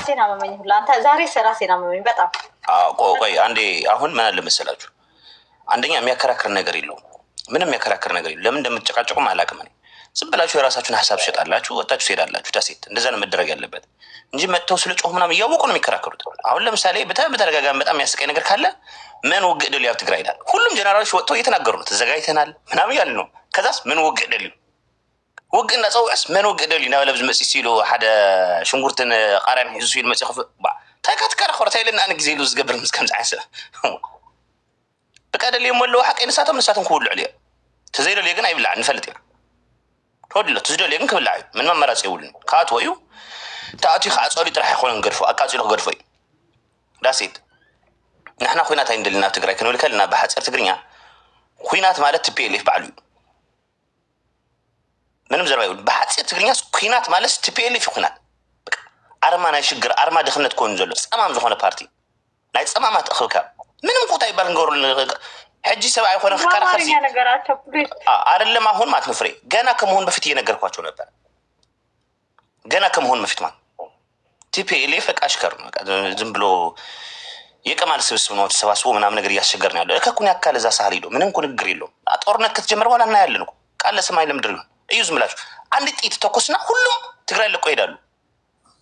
ራሴን አመመኝ ሁላ አንተ ዛሬ ራሴን አመመኝ በጣም ቆይ አንዴ አሁን ምን አለ መሰላችሁ አንደኛ የሚያከራክር ነገር የለውም ምንም የሚያከራክር ነገር የለውም ለምን እንደምትጨቃጨቁም አላውቅም እኔ ዝም ብላችሁ የራሳችሁን ሀሳብ ትሸጣላችሁ ወጣችሁ ትሄዳላችሁ ዳሴት እንደዛ ነው መደረግ ያለበት እንጂ መጥተው ስለ ጮህ ምናምን እያወቁ ነው የሚከራከሩት አሁን ለምሳሌ በተደጋጋሚ በጣም የሚያስቀኝ ነገር ካለ ምን ወግደል ያው ትግራይ ይላል ሁሉም ጀነራሎች ወጥተው እየተናገሩ ነው ተዘጋጅተናል ምናምን ያለ ነው ከዛስ ምን ወግደል وقلنا صوّس من وقدر لنا ولا بزمسي سيلو حدا شنقرتن قارن حزو في المسيخ تايكات كار خورتاي لنا انا جزيلو زقبر مسكم زعسه بقى اللي يمولو حق انساتهم نساتهم كولو عليه تزيلو لي كن ايبلع نفلت يا تودلو تزيلو لي كن كبلع من ما مراس يولن كات ويو تاتي خاصولي طرح يخون نغرفو اكاصيلو غرفوي داسيت نحنا خوينات عندنا تግራይ كنول كلنا بحصر تግርኛ خوينات ማለት TPLF بعلو ምንም ዘርባ ይሁን በሐጽት ትግርኛ ኩናት ማለት TPLF ይኩናል አርማ ናይ ሽግር አርማ ድኽነት ኮን ዘሎ ጸማም ዝኾነ ፓርቲ ናይ ጸማማት እኽብካ ምንም ቆጣ ይባል እንገሩ ሕጂ ሰብአይ ሆነ ከራኸሲ አይደለም አሁን ማለት ነው ፍሬ ገና ከመሆን በፊት እየነገርኳቸው ነበር ገና ከመሆን በፊት ማለት TPLF አሽከር ነው ዝም ብሎ የቀማል ስብስብ ነው ተሰባስቦ ምናምን ነገር ያስቸገር ነው ያለው እከኩን ያካለ እዛ ሳህል ሄዶ ምንም ንግግር የለውም ጦርነት ከተጀመረ በኋላ እና ያለን እኮ ቃል ለሰማይ ለምድር ነው እዩዝ ምላችሁ አንድ ጥይት ተኮስና ሁሉም ትግራይ ለቆ ይሄዳሉ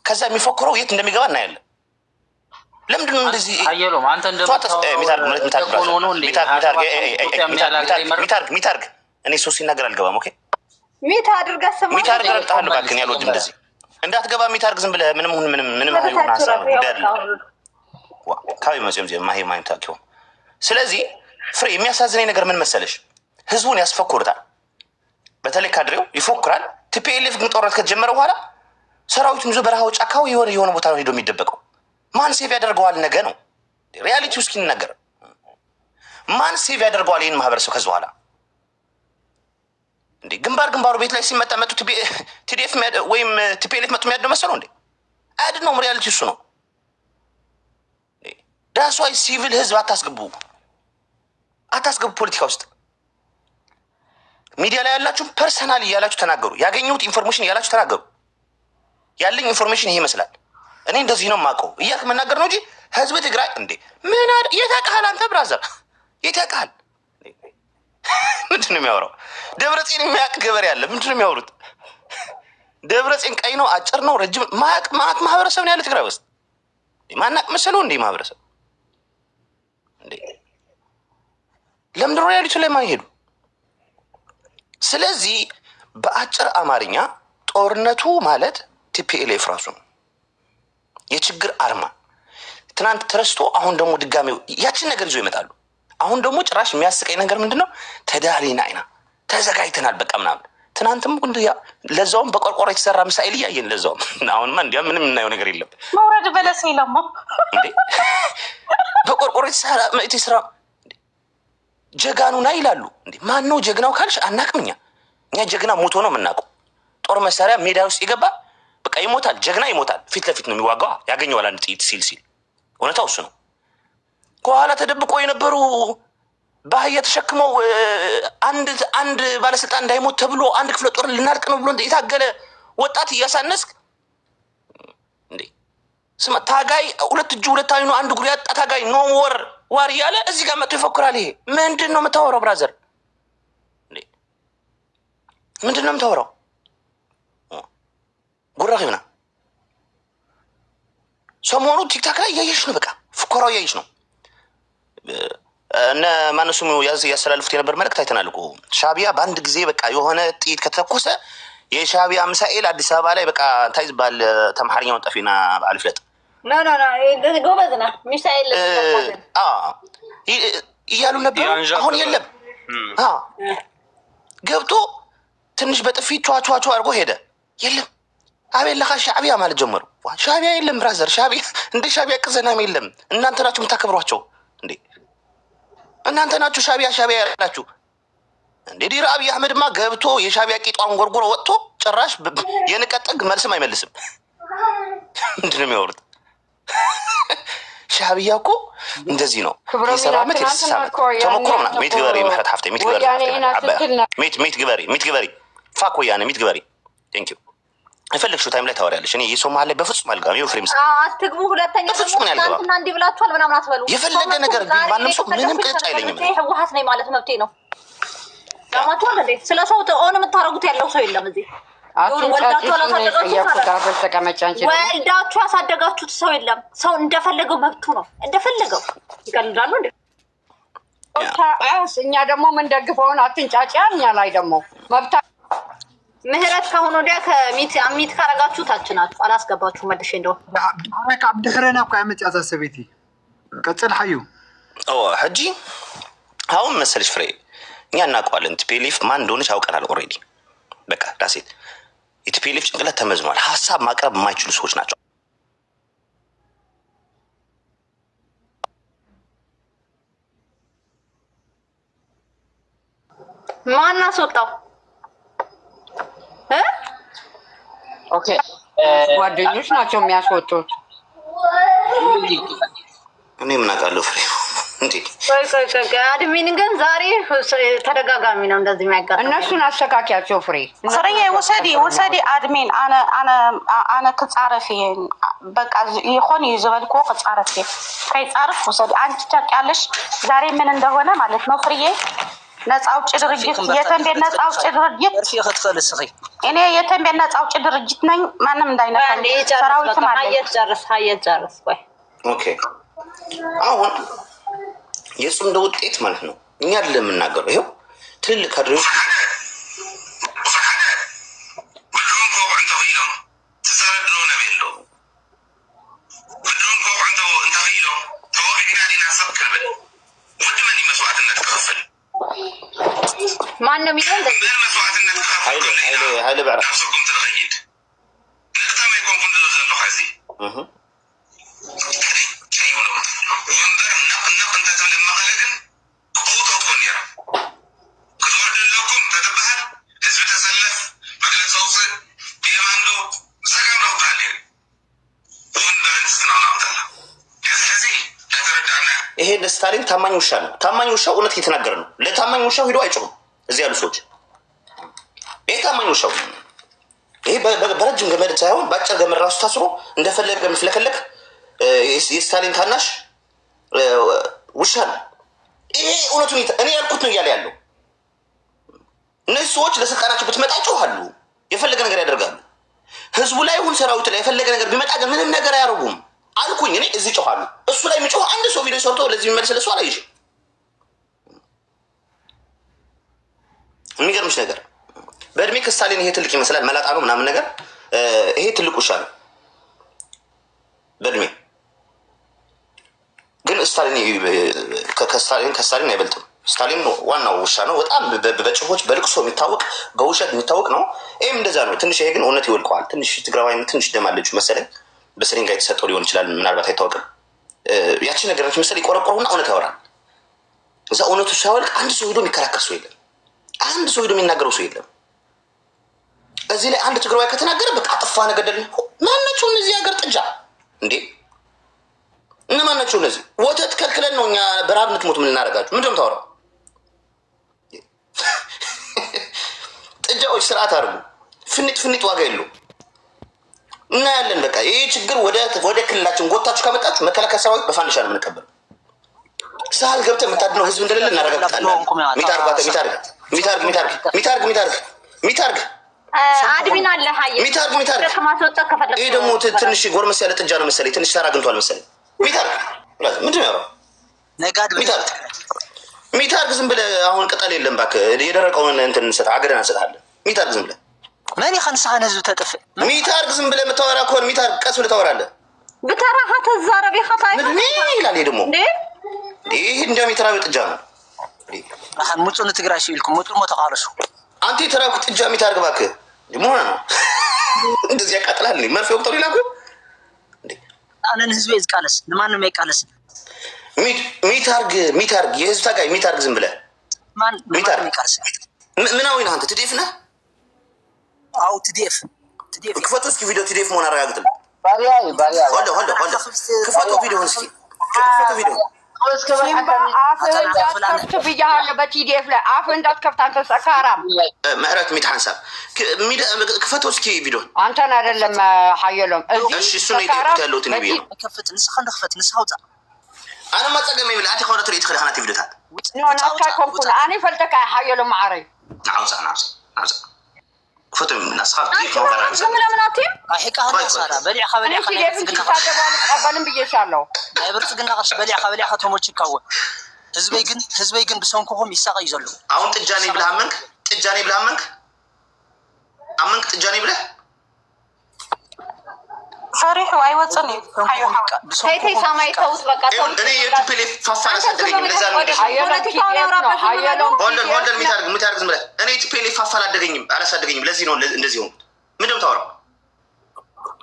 ከዛ የሚፎክረው የት እንደሚገባ እና ያለ ለምንድን ነው እንደዚህ አየለው አንተ እንደምታው ሚታርግ እኔ ሶሲ ነገር አልገባም ኦኬ ሚታርግ አሰማ ሚታርግ ረጣለሁ ባክን ያለው እንደዚህ እንዳትገባ ሚታርግ ዝም ብለህ ምንም አይሆን ሐሳብ ደል ካይ መስም ማይ ማይንታቸው ስለዚህ ፍሬ የሚያሳዝነኝ ነገር ምን መሰለሽ ህዝቡን ያስፈኩርታል በተለይ ካድሬው ይፎክራል TPLF ግን ጦርነት ከተጀመረ በኋላ ሰራዊቱን ይዞ በረሃው ጫካው የሆነ ቦታ ነው ሄዶ የሚደበቀው ማን ሴቭ ያደርገዋል ነገ ነው ሪያሊቲው እስኪ ነገር ማን ሴቭ ያደርገዋል ይሄን ማህበረሰብ ከዚህ በኋላ እንዴ ግንባሩ ቤት ላይ ሲመጣ መጡ TDF ወይም TPLF መጡ የሚያደው መሰለው እንዴ አይደል ነው ሪያሊቲው እሱ ነው ዳስዋይ ሲቪል ህዝብ አታስገቡ ፖለቲካ ውስጥ ሚዲያ ላይ ያላችሁ ፐርሰናል ያላችሁ ተናገሩ ያገኙት ኢንፎርሜሽን ያላችሁ ተናገሩ ያለኝ ኢንፎርሜሽን ይሄ ይመስላል እኔ እንደዚህ ነው ማቀው እያክ መናገር ነው እንጂ ህዝብ ትግራይ እንዴ ምን የታቃል አንተ ብራዘር የታቃል ምንድነው የሚያወራው ደብረጽዮን የሚያቅ ገበሬ ያለ ምንድነው የሚያወሩት ደብረጽዮን ቀይ ነው አጭር ነው ረጅም ማቅ ማህበረሰብ ነው ያለ ትግራይ ውስጥ ማናቅ መሰለው እንዴ ማህበረሰብ እንዴ ለምንድነው ያሉት ላይ ማን ሄዱ ስለዚህ በአጭር አማርኛ ጦርነቱ ማለት TPLF ራሱ ነው የችግር አርማ ትናንት ተረስቶ አሁን ደግሞ ድጋሜው ያችን ነገር ይዞ ይመጣሉ አሁን ደግሞ ጭራሽ የሚያስቀኝ ነገር ምንድነው ተዳሊናይና ተዘጋጅተናል በቃ ምናምን ትናንትም እንዲያ ለዛውም በቆርቆሮ የተሰራ ምሳኤል ያየን ለዛውም አሁንማ እንዲያ ምንም እናየው ነገር የለም መውረድ በለስ ይላማ እንዴ በቆርቆሮ የተሰራ ጀጋኑ ና ይላሉ እንዴ ማን ነው ጀግናው ካልሽ አናቅምኛ እኛ ጀግና ሞቶ ነው የምናውቀው ጦር መሳሪያ ሜዳ ውስጥ ይገባ በቃ ይሞታል ጀግና ይሞታል ፊት ለፊት ነው የሚዋጋው ያገኘዋል አንድ ጥይት ሲል እውነታው እሱ ነው ከኋላ ተደብቆ የነበሩ ባህያ ተሸክመው አንድ ባለስልጣን እንዳይሞት ተብሎ አንድ ክፍለ ጦር ልናርቅ ነው ብሎ የታገለ ወጣት እያሳነስክ እንዴ ስማ ታጋይ ሁለት እጁ ሁለት አይኑ አንድ ጉሪ ያጣ ታጋይ ኖ ዋር ያለ እዚህ ጋር መጥቶ ይፈክራል ይሄ ምንድነው የምታወራው ብራዘር እንዴ ምንድነው የምታወራው ጉራኺና ሰሞኑ ቲክታክ ላይ ያየሽ ነው በቃ ፍኮራው ያየሽ ነው እነ ማነሱም ያስተላልፉት የነበር መልእክት አይተናል እኮ ሻቢያ በአንድ ጊዜ በቃ የሆነ ጥይት ከተተኮሰ የሻቢያ ሚሳኤል አዲስ አበባ ላይ በቃ ታይዝ ባል ተማሪኛውን ጠፊና ባልፍለጥ ኖ ጎበዝና ሚሳኤል እያሉ ነበር አሁን የለም ገብቶ ትንሽ በጥፊ ቿ አድርጎ ሄደ የለም አቤት ለካ ሻቢያ ማለት ጀመሩ ሻቢያ የለም ብራዘር ሻቢያ እንደ ሻቢያ ቅዘናም የለም እናንተ ናችሁ የምታከብሯቸው እንዴ እናንተ ናችሁ ሻቢያ ያላችሁ እንዴ ዲራ አብይ አህመድማ ገብቶ የሻቢያ ቂጧን ጎርጎሮ ወጥቶ ጭራሽ የንቀጥግ መልስም አይመልስም ምንድነው የሚያወሩት ሻቢያ እኮ እንደዚህ ነው የሰራመት የተሳመት ተሞክሮና ሚት ግበሪ ምሕረት ሀፍቴ ሚት ግበሪ ፋኮ ያኔ ሚት ግበሪ ቴንክ ዩ የፈለግሽው ታይም ላይ ታወሪያለሽ። እኔ የሰው መሀል ላይ በፍጹም አልገባም። ይኸው ፍሬም አትግቡ። ሁለተኛ በፍጹም ነው ያልገባም። እና እንዲህ ብላችኋል ምናምን አትበሉ። የፈለገ ነገር ግን ማንም ሰው ምንም ቅጭ አይለኝም። ህወሓት ነኝ ማለት መብቴ ነው። ያማችኋል እንዴ? ስለ ሰው ኦን የምታረጉት ያለው ሰው የለም እዚህ። ወልዳችሁ ያሳደጋችሁት ሰው የለም። ሰው እንደፈለገው መብቱ ነው። እንደፈለገው ይቀልዳሉ እንዴ? እኛ ደግሞ የምንደግፈውን አትንጫጫ። እኛ ላይ ደግሞ መብታ ምህረት ካሁን ወዲያ ከሚት ካረጋችሁ ታች ናችሁ። አላስገባችሁ መልሼ እንደው عبد خيرنا እኮ አይመጭ አሳሰቤቲ ቀጥል ሐዩ ሐጂ አሁን መሰለሽ ፍሬ እኛ እናውቀዋለን። ቲፒኤልኤፍ ማን እንደሆነች አውቀናል ኦልሬዲ። በቃ ዳሴት የቲፒኤልኤፍ ጭንቅላት ተመዝኗል። ሀሳብ ማቅረብ የማይችሉ ሰዎች ናቸው። ማን አስወጣው? ኦኬ ጓደኞች ናቸው የሚያስወጡት። እኔ ምን አውቃለሁ ፍሬ እንዴ? አድሚን ግን ዛሬ ተደጋጋሚ ነው እንደዚህ የሚያጋጥመው። እነሱን አስተካኪያቸው ፍሬ ፍሬዬ ወሰዲ አድሚን አነ ክጻረፍ በቃ ይሆን ይዘበልኮ ክጻረፍ ከይጻረፍ ወሰዲ አንቺ ታውቂያለሽ ዛሬ ምን እንደሆነ ማለት ነው ፍሬዬ። ነፃ አውጪ ድርጅት የተንቤ ነፃ አውጪ ድርጅት እኔ የተንቤ ነፃ አውጪ ድርጅት ነኝ። ማንም እንዳይነካኝ ሰራዊት ማለት ሀየት ጨርስ ቆይ ኦኬ አሁን የሱ እንደ ውጤት ማለት ነው እኛ አይደለም የምናገረው። ይኸው ትልልቅ ካድሬዎች ማን ነው የሚለው እንደዚህ ኃይለ ብዕራ ይሄ ለስታሊን ታማኝ ውሻ ነው። ታማኝ ውሻው እውነት እየተናገረ ነው። ለታማኝ ውሻው ሄዶ አይጮህም። እዚህ ያሉ ሰዎች ይሄ ታማኝ ውሻው ይሄ በረጅም ገመድ ሳይሆን በአጭር ገመድ ራሱ ታስሮ እንደፈለገ የሚፍለከለክ የስታሊን ታናሽ ውሻ ነው። ይሄ እውነቱን እኔ ያልኩት ነው እያለ ያለው። እነዚህ ሰዎች ለስልጣናቸው ብትመጣ ይጮሃሉ፣ የፈለገ ነገር ያደርጋሉ። ህዝቡ ላይ ሁን ሰራዊት ላይ የፈለገ ነገር ቢመጣ ግን ምንም ነገር አያደርጉም አልኩኝ። እኔ እዚህ ጮሃሉ። እሱ ላይ የሚጮህ አንድ ሰው ቪዲዮ ሰርቶ ለዚህ የሚመልስ ለሱ አላየሽም። የሚገርምሽ ነገር በእድሜ ከስታሊን ይሄ ትልቅ ይመስላል፣ መላጣ ነው ምናምን ነገር። ይሄ ትልቅ ውሻ ነው በእድሜ ግን ከስታሊን አይበልጥም። ስታሊን ዋናው ውሻ ነው። በጣም በጭሆች በልቅሶ የሚታወቅ በውሸት የሚታወቅ ነው። ይህም እንደዛ ነው። ትንሽ ይሄ ግን እውነት ይወልቀዋል። ትንሽ ትግራዋይ ትንሽ ደማለች መሰለኝ። በስሪንጋ የተሰጠው ሊሆን ይችላል፣ ምናልባት አይታወቅም። ያቺ ነገሮች መሰለኝ ይቆረቆሩና እውነት ያወራል። እዛ እውነቱ ሲያወልቅ አንድ ሰው ሄዶ የሚከራከር ሰው የለም። አንድ ሰው ሄዶ የሚናገረው ሰው የለም። እዚህ ላይ አንድ ትግራዋይ ከተናገረ በቃ ጥፋ ነገደል። ማናቸው እነዚህ ሀገር ጥጃ እንዴ? እነማን ናቸው እነዚህ? ወተት ከልክለን ነው እኛ በረሃብ ንትሞት የምናደርጋችሁ። ምንድን ነው የምታወራው? ጥጃዎች ስርዓት አድርጉ። ፍኒጥ ዋጋ የለው እና ያለን በቃ ይህ ችግር ወደ ክልላችን ጎታችሁ ካመጣችሁ መከላከያ ሰራዊት በፋንዲሻ ነው የምንቀበለው። ሳህል ገብተህ የምታድነው ህዝብ እንደሌለ እናረጋግጣለን። ሚታርግ አድሚን አለ ሀየ ሚታርግ ይህ ደግሞ ትንሽ ጎርመስ ያለ ጥጃ ነው መሰለኝ። ትንሽ ተራ አግኝቷል መሰለኝ። ምንድን ነው ያወራው? ሚታርግ ዝም ብለህ አሁን ቅጠል የለም እባክህ የደረቀውን እንትን አገደን እንሰጥሃለን። ሚታርግ ዝም ብለህ መን ይኸንስሓን ህዝብ ተጥፍእ ሚታርግ ዝም ብለህ የምታወራ ከሆነ ሚታርግ ቀስ ብለህ ታወራለህ። ብተራሃ ተዛረብ ይኸታ ይላል። ይሄ ደግሞ ይህ እንዲያውም የተራበ ጥጃ ነው። ሙፁ ንትግራይ ሲኢልኩም ሙፁ ሞ ተቃለሱ አንተ የተራብክ ጥጃ ሚታርግ እባክህ መሆነ ነው። እንደዚህ ያቃጥላል። መርፌ ወቅተው ሊላኩ አነን ህዝብ ይዝቃለስ ለማንም አይቃለስ። ሚታርግ የህዝብ ታጋይ ሚታርግ ዝም ብለህ ሚታርግ ምናዊ ነህ አንተ? ትዴፍ ነህ? አው ትዴፍ ክፈቱ እስኪ ቪዲዮ ትዴፍ መሆን አረጋግጥልኝ። ክፈቱ ቪዲዮውን እስኪ ክፈቱ ቪዲዮ ሲምባ አፍህ እንዳትከፍት ብያለሁ። በቲዲኤፍ ላይ አፍህ እንዳትከፍት አንተ ሰካራም። ምህረት ሚት ሐንሳብ ክፈቶ እስኪ ቪዲዮ አንተን አይደለም ሀየሎም እሺ እሱ ነው ይተከተ ያለው ትንቢ ከፍት ንስኻ እንደክፈት ንስኻ ውጣ አነ ማጸገም ይብል አቲ ኸውረት ሪት ኸዳና ቪዲዮታት ናካ ኮንኩን አኔ ፈልተካ ሀየሎም ማዕረይ ናውሳ ክፈቶም ናስኻ ዝም ለምን አትይም? አይካ ሀሳራ በሊዕኻ በሊዕኻ ቀበልን ብዬሻለሁ። ናይ ብልፅግና ቅርሺ በሊዕኻ በሊዕኻ ተሞችካወ ህዝበይ ግን ብሰንኩኹም ይሳቀዩ ዘሎ አሁን ጥጃኔ ብለህ አመንክ ጥጃኔ ብለህ ፈሪሑ አይወፅን ተይ ሰማይ ተውት በቃ ተውት። እኔ የቲፔሌ ፋፋን አሳደገኝም ለዛ ነው ሆልደን ሚታርግ ዝም ብለህ እኔ የቲፔሌ ፋፋን አላሳደገኝም ለዚህ ነው እንደዚህ ሆንኩት። ምንድን ነው የምታወራው?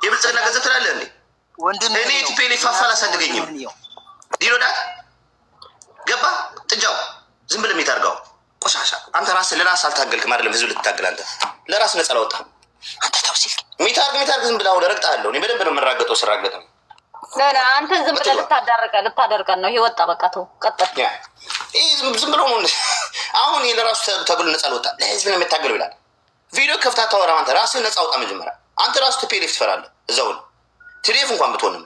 የብልጽግና ገንዘብ ትላለህ እንዴ? እኔ የቲፔሌ ፋፋን አላሳደገኝም። ዲኖዳት ገባ ጥጃው ዝም ብለህ ሚታርጋው ቆሻሻ። አንተ ራስህ ለራስህ አልታገልክም አይደለም ህዝብ ልትታገል አንተ ለራስህ ነፃ አላወጣህም። አንተ ተውሲል ሚታርግ ዝም ብለህ አሁን ረግጣለሁ። እኔ በደንብ ነው የምራገጠው። ስራገጥ ነው ለና አንተ ዝም ብለህ ልታደርቀን ነው። ይወጣ በቃ ተው ቀጥል። ይሄ ዝም ብሎ ነው አሁን ለራሱ ተብሎ ነፃ አልወጣ ለህዝብ ነው የምታገለው ይላል። ቪዲዮ ከፍታ ታወራ አንተ ራስህ ነፃ አውጣ። መጀመሪያ አንተ ራስህ ትፔሌፍ ትፈራለህ። እዛው ነው ትሪፍ እንኳን ብትሆንም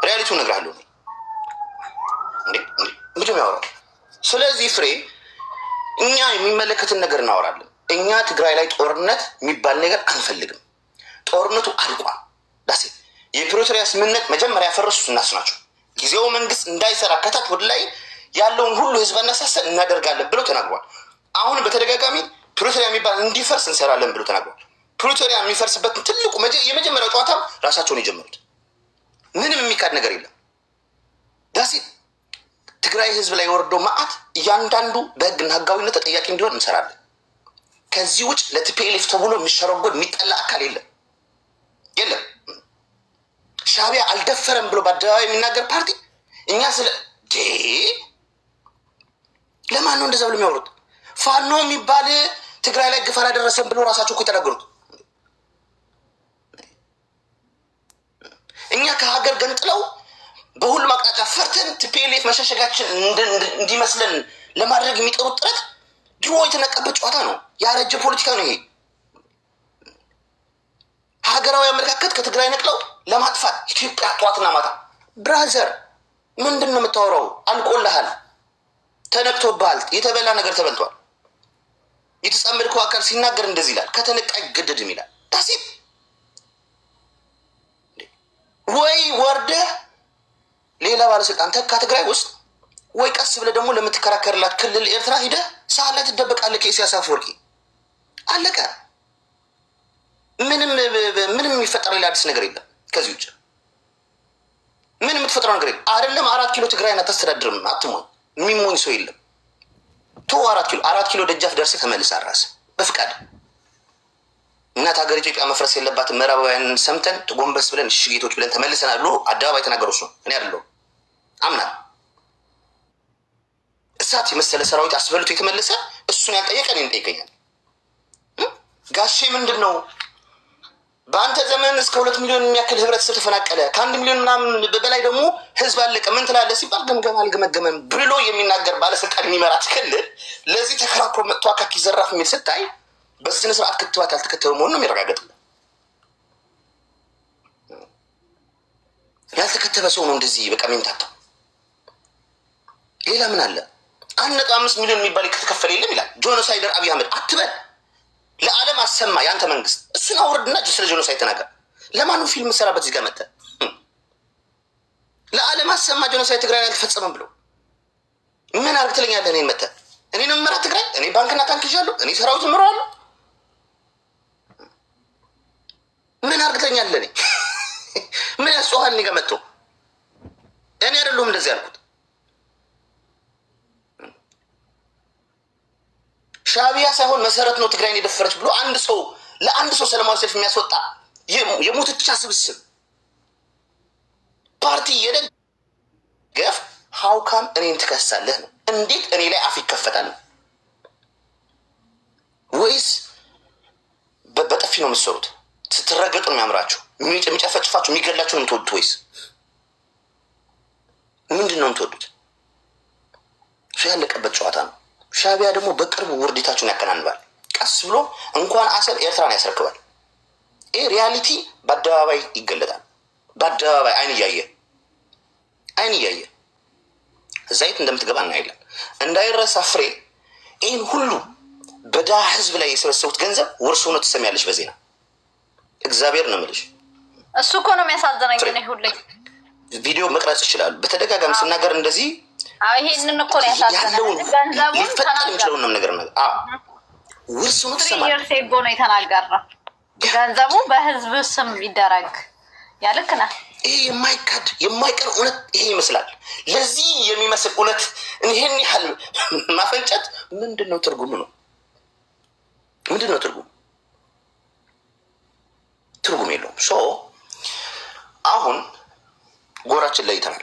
ሪያሊቲውን እነግርሃለሁ እንዴ ምንድን ነው ያወራው? ስለዚህ ፍሬ እኛ የሚመለከትን ነገር እናወራለን። እኛ ትግራይ ላይ ጦርነት የሚባል ነገር አንፈልግም። ጦርነቱ አልቋል። ዳሴ የፕሪቶሪያ ስምምነት መጀመሪያ ያፈረሱት እነሱ ናቸው። ጊዜው መንግስት እንዳይሰራ ከታች ወደ ላይ ያለውን ሁሉ ህዝብ አነሳሰን እናደርጋለን ብለው ተናግሯል። አሁን በተደጋጋሚ ፕሪቶሪያ የሚባል እንዲፈርስ እንሰራለን ብለው ተናግሯል። ፕሪቶሪያ የሚፈርስበት ትልቁ የመጀመሪያው ጨዋታ ራሳቸውን የጀመሩት ምንም የሚካድ ነገር የለም። ዳሴ ትግራይ ህዝብ ላይ የወረደው መዓት እያንዳንዱ በህግና ህጋዊነት ተጠያቂ እንዲሆን እንሰራለን። ከዚህ ውጭ ለቲፒኤልኤፍ ተብሎ የሚሸረጎድ የሚጠላ አካል የለም። ሻዕቢያ አልደፈረም ብሎ በአደባባይ የሚናገር ፓርቲ እኛ ስለ ለማን ነው እንደዛ ብሎ የሚያወሩት? ፋኖ የሚባል ትግራይ ላይ ግፍ አላደረሰም ብሎ ራሳቸው እኮ የተናገሩት። እኛ ከሀገር ገንጥለው በሁሉም አቅጣጫ ፈርተን ቲፒኤልኤፍ መሸሸጋችን እንዲመስለን ለማድረግ የሚጠሩት ጥረት ድሮ የተነቀበት ጨዋታ ነው። ያረጀ ፖለቲካ ነው ይሄ። ሀገራዊ አመለካከት ከትግራይ ነቅለው ለማጥፋት ኢትዮጵያ ጠዋትና ማታ። ብራዘር ምንድን ነው የምታወራው? አልቆልሃል፣ ተነቅቶብሃል፣ የተበላ ነገር ተበልቷል። የተጸመድከው አካል ሲናገር እንደዚህ ይላል፣ ከተነቃ አይገደድም ይላል። ታሲብ ወይ ወርደህ ሌላ ባለስልጣን ተካ ትግራይ ውስጥ ወይ ቀስ ብለህ ደግሞ ለምትከራከርላት ክልል ኤርትራ ሂደህ ሳህል ላይ ትደበቃለህ። ከኢሳያስ አፈወርቂ አለቀ። ምንም የሚፈጠረው ሌላ አዲስ ነገር የለም። ከዚህ ውጭ ምንም የምትፈጥረው ነገር የለም። አይደለም 4 ኪሎ ትግራይን አታስተዳድርም። አትሞኝ፣ የሚሞኝ ሰው የለም። ቶ 4 ኪሎ ደጃፍ ደርሰህ ተመልሰህ ራስህ በፍቃድ እናት ሀገር ኢትዮጵያ መፍረስ የለባትም። ምዕራባውያንን ሰምተን ጎንበስ ብለን እሺ ጌቶች ብለን ተመልሰናል ብሎ አደባባይ ተናገሩ። እሱ እኔ አይደለሁም አምናል። እሳት የመሰለ ሰራዊት አስበልቶ የተመለሰ እሱን ያልጠየቀ እኔን ይጠይቀኛል። ጋሼ ምንድን ነው በአንተ ዘመን እስከ 2 ሚሊዮን የሚያክል ህብረተሰብ ተፈናቀለ፣ ከ1 ሚሊዮን ምናምን በላይ ደግሞ ህዝብ አለቀ፣ ምን ትላለህ ሲባል ገምገም አልገመገመም ብሎ የሚናገር ባለስልጣን የሚመራት ክልል ለዚህ ተከራክሮ መጥቶ አካኪ ዘራፍ የሚል ስታይ በስነ ስርዓት ክትባት ያልተከተበ መሆኑን ነው የሚረጋገጥልን። ያልተከተበ ሰው ነው እንደዚህ በቃ የሚምታታው። ሌላ ምን አለ? 1.5 ሚሊዮን የሚባል ከተከፈለ የለም ይላል ጆኖሳይደር አብይ አህመድ አትበል። ለዓለም አሰማ የአንተ መንግስት። እሱን አውርድና ስለ ጆኖሳይድ ተናገር። ለማንም ፊልም ሰራበት እዚህ ጋር መጥተህ ለዓለም አሰማ ጆኖሳይድ ትግራይ አልተፈጸመም ብሎ ምን አርግ ትለኛለህ? እኔን መጥተህ እኔን መመራ ትግራይ እኔ ባንክና ታንክ ይዣለሁ፣ እኔ ሰራዊት እመራዋለሁ። ምን አርግ ትለኛለህ? እኔ ምን ያስጮሃል? እኔ ጋር መጥቶ እኔ አይደለሁም እንደዚህ ያልኩት። ሻዕቢያ ሳይሆን መሰረት ነው ትግራይን የደፈረች ብሎ ለአንድ ሰው ሰላማዊ ሰልፍ የሚያስወጣ የሙትቻ ስብስብ ፓርቲ የደገፍ ሀውካም እኔን ትከሳለህ ነው? እንዴት እኔ ላይ አፍ ይከፈታል? ወይስ በጥፊ ነው የምትሰሩት? ስትረገጡ ነው የሚያምራችሁ? የሚጨፈጭፋችሁ የሚገላችሁ ነው የምትወዱት? ወይስ ምንድን ነው የምትወዱት? እሱ ያለቀበት ጨዋታ ነው። ሻዕቢያ ደግሞ በቅርቡ ውርደታችሁን ያከናንባል። ቀስ ብሎ እንኳን አሰብ ኤርትራን ያስረክባል። ይህ ሪያሊቲ በአደባባይ ይገለጣል። በአደባባይ አይን እያየ ዘይት እንደምትገባ እናያለን። እንዳይረሳ ፍሬ ይህን ሁሉ በድሃ ህዝብ ላይ የሰበሰቡት ገንዘብ ውርስ ሆኖ ትሰሚያለሽ በዜና። እግዚአብሔር ነው የምልሽ። እሱ እኮ ነው የሚያሳዝነኝ። ሁሌ ቪዲዮ መቅረጽ ይችላሉ። በተደጋጋሚ ስናገር እንደዚህ ይሄንን እኮ ነው ያሳዝነኝ። ገንዘቡን ሊፈጠር የሚችለውን ነገር ውርስ ሆኖ ትሰማለሽ። ሴጎ ነው የተናገርነው። ገንዘቡ በህዝብ ስም ይደረግ ያልክና ይሄ የማይካድ የማይቀር እውነት ይሄ ይመስላል። ለዚህ የሚመስል እውነት ይሄን ያህል ማፈንጨት ምንድን ነው ትርጉሙ? ነው ምንድን ነው ትርጉሙ? ትርጉም የለውም። ሶ አሁን ጎራችን ለይተናል።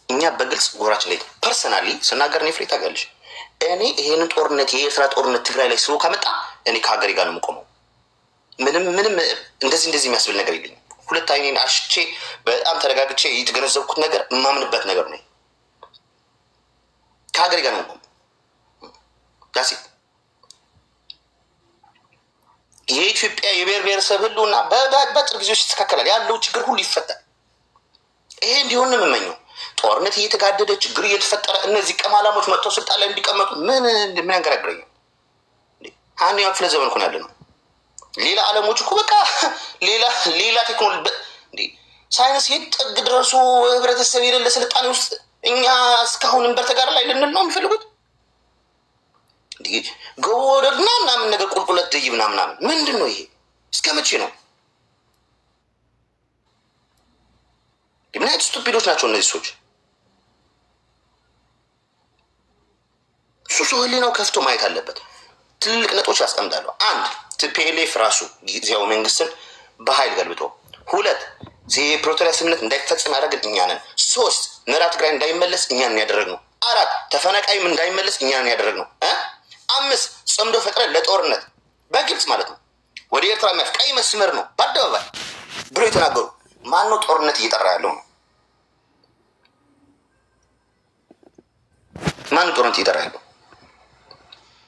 እኛ በግልጽ ጎራችን ለይተናል። ፐርሰናሊ ስናገር እኔ ፍሬ ታውቂያለሽ፣ እኔ ይሄንን ጦርነት የኤርትራ ጦርነት ትግራይ ላይ ስቦ ከመጣ እኔ ከሀገሬ ጋር ነው የምቆመው። ምንም እንደዚህ የሚያስብል ነገር የለኝም። ሁለት አይኔን አሽቼ በጣም ተረጋግቼ የተገነዘብኩት ነገር የማምንበት ነገር ነው። ከሀገሬ ጋር ነው የምቆመው። ዳሴ የኢትዮጵያ የብሔር ብሔረሰብ ህልውና በአጭር ጊዜ ውስጥ ይስተካከላል። ያለው ችግር ሁሉ ይፈታል። ይሄ እንዲሆን ነው የምመኘው። ጦርነት እየተጋደደ ችግር እየተፈጠረ እነዚህ ቀማላሞች መጥተው ስልጣን ላይ እንዲቀመጡ ምን ያንገራግረኛል? አንደኛው ክፍለ ዘመን እኮ ያለ ነው። ሌላ ዓለሞች እኮ በቃ ሌላ ቴክኖሎጂ ሳይንስ የት ጥግ ድረሱ ህብረተሰብ የሌለ ስልጣኔ ውስጥ እኛ እስካሁን እንበር ተጋር ላይ ልንል ነው የሚፈልጉት። ገወደድና ምናምን ነገር ቁልቁለት ደይ ምናምን ምንድን ነው ይሄ? እስከ መቼ ነው? ምን አይነት ስቱፒዶች ናቸው እነዚህ ሰዎች? እሱ ሰው ህሊናው ከፍቶ ማየት አለበት። ትልልቅ ነጥቦች ያስቀምጣለሁ። አንድ ቲፒኤልኤፍ ራሱ ጊዜያዊ መንግስትን በኃይል ገልብጦ፣ ሁለት የፕሪቶሪያ ስምምነት እንዳይፈጸም ያደረግን እኛ ነን። ሶስት ምዕራብ ትግራይ እንዳይመለስ እኛን ያደረግነው። አራት ተፈናቃይም እንዳይመለስ እኛን ያደረግነው። አምስት ጽምዶ ፈጥረን ለጦርነት በግልጽ ማለት ነው ወደ ኤርትራ የሚያልፍ ቀይ መስመር ነው በአደባባይ ብሎ የተናገሩ ማነው? ጦርነት እየጠራ ያለው ነው? ማነው ጦርነት እየጠራ ያለው?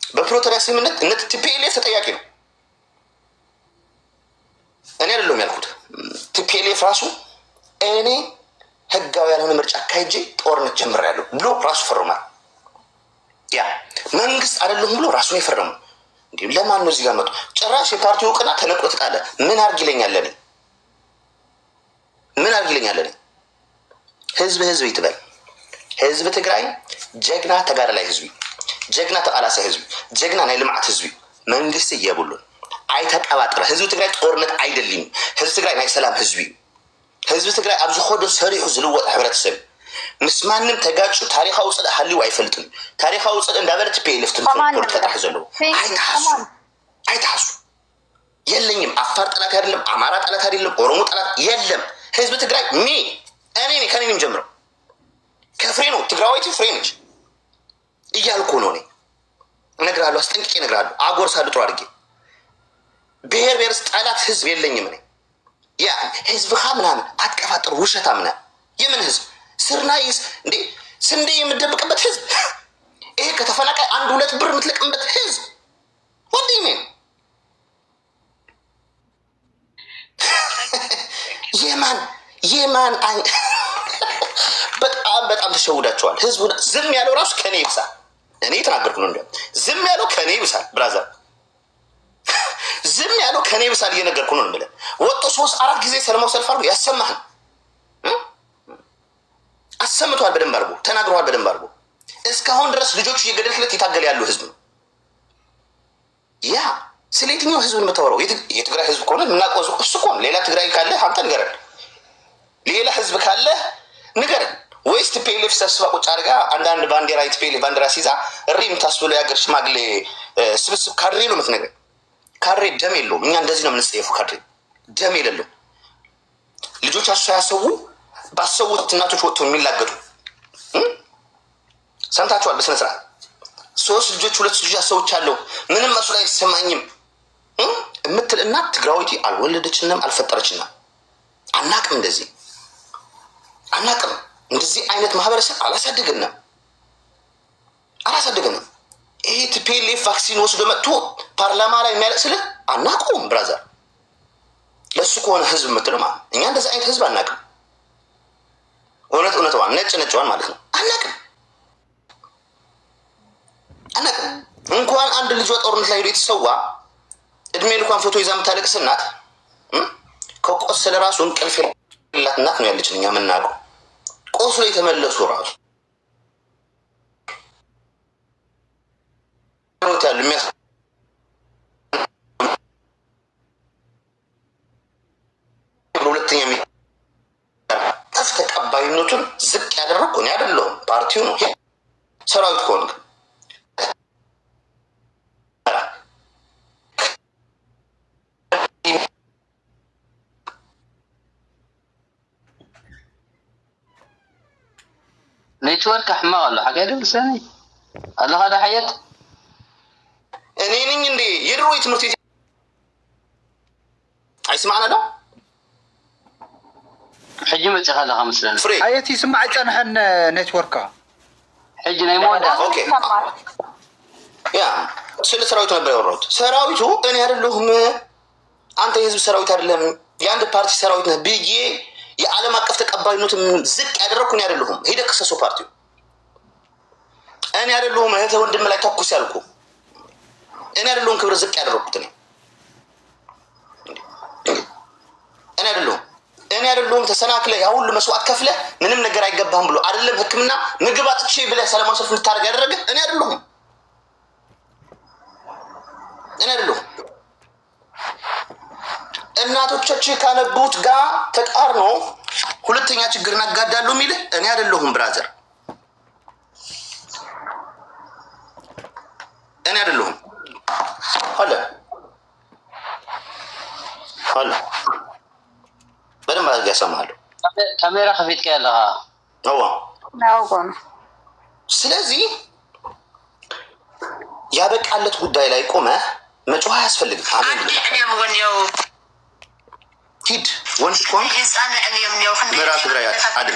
በፕሪቶሪያ ስምምነት እነ ቲፒኤልኤፍ ተጠያቂ ነው። እኔ አይደለሁም ያልኩት። ቲፒኤልኤፍ ራሱ እኔ ህጋዊ ያልሆነ ምርጫ አካሄጄ ጦርነት ጀምሬያለሁ ብሎ ራሱ ፈርሟል። ያ መንግስት አይደለም ብሎ ራሱን የፈረመው እንዴ? ለማን ነው እዚህ ጋር መጡ? ጭራሽ የፓርቲው እውቅና ተነቅሎ ተጣለ። ምን አድርግ ይለኛል? ምን አድርግ ይለኛል? ህዝብ ይትበል። ህዝብ ትግራይ ጀግና ተጋዳላይ ህዝቢ፣ ጀግና ተቃላሳይ ህዝቢ፣ ጀግና ናይ ልምዓት ህዝቢ መንግስት እየብሉን አይተቀባጥረ ህዝብ ትግራይ ጦርነት አይደለም። ህዝብ ትግራይ ናይ ሰላም ህዝቢ፣ ህዝብ ትግራይ ኣብ ዝኸዶ ሰሪሑ ዝልወጥ ሕብረተሰብ ምስ ማንም ተጋጩ ታሪካዊ ፅልእ ሃልዩ አይፈልጥም። ታሪካዊ ፅልእ እንዳበለ ቲፒኤልኤፍ ፖለቲካ ጥራሕ ዘለዎ አይተሓሱ የለኝም። አፋር ጠላት አይደለም፣ አማራ ጠላት አይደለም፣ ኦሮሞ ጠላት የለም። ህዝብ ትግራይ እኔ ከኔንም ጀምረው ከፍሬ ነው ትግራዋይቲ ፍሬ ነች እያልኩ ነው። እኔ እነግርሃለሁ፣ አስጠንቅቄ እነግርሃለሁ፣ አጎርሳለሁ ጥሩ አድርጌ። ብሔር ብሔርስ ጠላት ህዝብ የለኝም። እኔ ያ ህዝብካ ምናምን አትቀፋጥሩ፣ ውሸታ ምናምን የምን ህዝብ ስርናይስ እንዴ? ስንዴ የምደብቅበት ህዝብ፣ ይሄ ከተፈናቃይ 1-2 ብር የምትለቅምበት ህዝብ ወዲሜ የማን በጣም ተሸውዳቸዋል። ህዝቡ ዝም ያለው ራሱ ከኔ ይብሳል። እኔ የተናገርኩ ነው። እንዲያውም ዝም ያለው ከኔ ይብሳል። ብራዘር ዝም ያለው ከኔ ይብሳል። እየነገርኩ ነው የምልህ። ወጥቶ 3-4 ጊዜ ሰላማዊ ሰልፍ አድርጎ ያሰማህን አሰምቷል። በደንብ አድርጎ ተናግረዋል። በደንብ አድርጎ እስካሁን ድረስ ልጆቹ እየገደልክለት የታገለ ያለው ህዝብ ነው። ያ ስለ የትኛው ህዝብ የምታወራው? የትግራይ ህዝብ ከሆነ የምናውቀው እሱ እኮ ነው። ሌላ ትግራይ ካለ አንተ ንገረን። ሌላ ህዝብ ካለ ንገረን። ወይስ ቲፒኤልኤፍ ሰብስባ ቁጭ አድርጋ አንዳንድ ባንዲራ የቲፒኤልኤፍ ባንዲራ ሲይዛ እሪ የምታስብለው የሀገር ሽማግሌ ስብስብ ካድሬ ነው የምትነግረን? ካድሬ ደም የለውም። እኛ እንደዚህ ነው የምንጸየፉ። ካድሬ ደም የሌለው ልጆቻቸው ሳያሰቡ ባሰቡት እናቶች ወጥተው የሚላገጡ ሰምታችኋል። በስነስርዓት 3 ልጆች 2 ልጆች አሰቦቻለሁ ምንም መስሎ አይሰማኝም የምትል እናት ትግራዊቲ አልወለደችንም፣ አልፈጠረችንም። አናቅም፣ እንደዚህ አናቅም። እንደዚህ አይነት ማህበረሰብ አላሳደገንም። ይሄ ቲፒኤልኤፍ ቫክሲን ወስዶ መጥቶ ፓርላማ ላይ የሚያለቅስልህ አናውቀውም ብራዘር። ለእሱ ከሆነ ህዝብ የምትለው ማለት እኛ እንደዚህ አይነት ህዝብ አናውቅም። እውነትዋን ነጭዋን ማለት ነው አናውቅም። እንኳን አንድ ልጇ ጦርነት ላይ ሄዶ የተሰዋ እድሜ ልኳን ፎቶ ይዛ የምታለቅስ እናት ከቆሰለ ራሱ እንቅልፍ የሌላት እናት ነው ያለችን እኛ የምናውቀው። ቆስሎ የተመለሱ ራሱ ያሉ ሁለተኛ ጠፍ ተቀባይነቱን ዝቅ ያደረግኩ እኔ አይደለሁም፣ ፓርቲው ነው። ሰራዊት ከሆንክ ኔትወርክ አሕማቅ አለ ሓገ ድምሰኒ አለኻ ዳ ሓየት እኔ ነኝ እንዴ የድሮ የትምህርት ቤት አይስማዕና ዶ ሕጂ መፅኻ ኣለኻ መስለኒ ሓየት ይስማዕ ፀንሐን ኔትወርካ ሕጂ ናይ ሞዳ ኦኬ ያ ስለ ሰራዊቱ ነበር ያወራሁት። ሰራዊቱ እኔ አይደለሁም አንተ የህዝብ ሰራዊት አይደለም የአንድ ፓርቲ ሰራዊት ነህ ብዬ የዓለም አቀፍ ተቀባይነቱን ዝቅ ያደረግኩ እኔ አይደለሁም። ሄደህ ክሰሰው ፓርቲው። እኔ አይደለሁም እህተ ወንድም ላይ ተኩስ ያልኩ እኔ አይደለሁም ክብር ዝቅ ያደረግኩት እኔ አይደለሁም ተሰናክለ ያ ሁሉ መስዋዕት ከፍለ ምንም ነገር አይገባህም ብሎ አይደለም ሕክምና ምግብ አጥቼ ብለህ ሰላማዊ ሰልፍ ልታደርግ ያደረገ እኔ አይደለሁም። እናቶቻችን ካነቡት ጋር ተቃርኖ ሁለተኛ ችግር እናጋዳለሁ የሚል እኔ አይደለሁም ብራዘር፣ እኔ አይደለሁም። ሀሎ በደንብ አድርጌ ያሰማለሁ። ካሜራ ከፊት ያለኻ ነው። ስለዚህ ያበቃለት ጉዳይ ላይ ቆመህ መጮህ አያስፈልግም። ሂድ ወንድ ኮን ምዕራብ ትግራይ አድም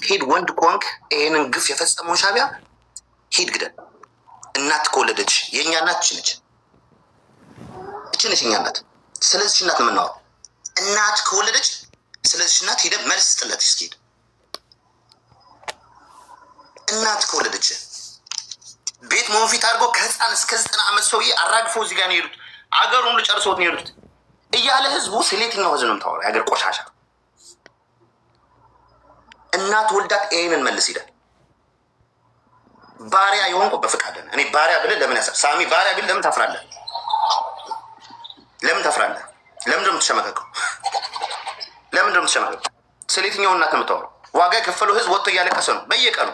ሂድ ወንድ ኮንክ ይሄንን ግፍ የፈጸመውን ሻዕቢያ ሂድ ግደል። እናት ከወለደች የእኛ እናት ነች፣ እችነች የእኛ እናት። ስለዚህ እናት ነው የምናወራው። እናት ከወለደች ስለዚህ እናት ሄደ መልስ ጥለት እስኪሄድ እናት ከወለደች ቤት መሆንፊት አድርገው ከህፃን እስከ 90 ዓመት ሰውዬ አራግፎ እዚህ ጋር ነው የሄዱት። አገሩን ሁሉ ጨርሶት ነው የሄዱት እያለ ህዝቡ ስለየትኛው ህዝብ ነው የምታወራው? የሀገር ቆሻሻ እናት ወልዳት ይሄንን መልስ ይላል። ባሪያ የሆንኩ በፍቃድ እኔ ባሪያ ብለህ ለምን ያሰ ሳሚ ባሪያ ብለህ ለምን ታፍራለህ? ለምን ታፍራለህ? ለምን ደም ተሸመቀቀው? ለምን ደም ተሸመቀቀው? ስለየትኛው እናት ነው የምታወራው? ዋጋ የከፈለው ህዝብ ወጥቶ እያለቀሰ ነው በየቀኑ።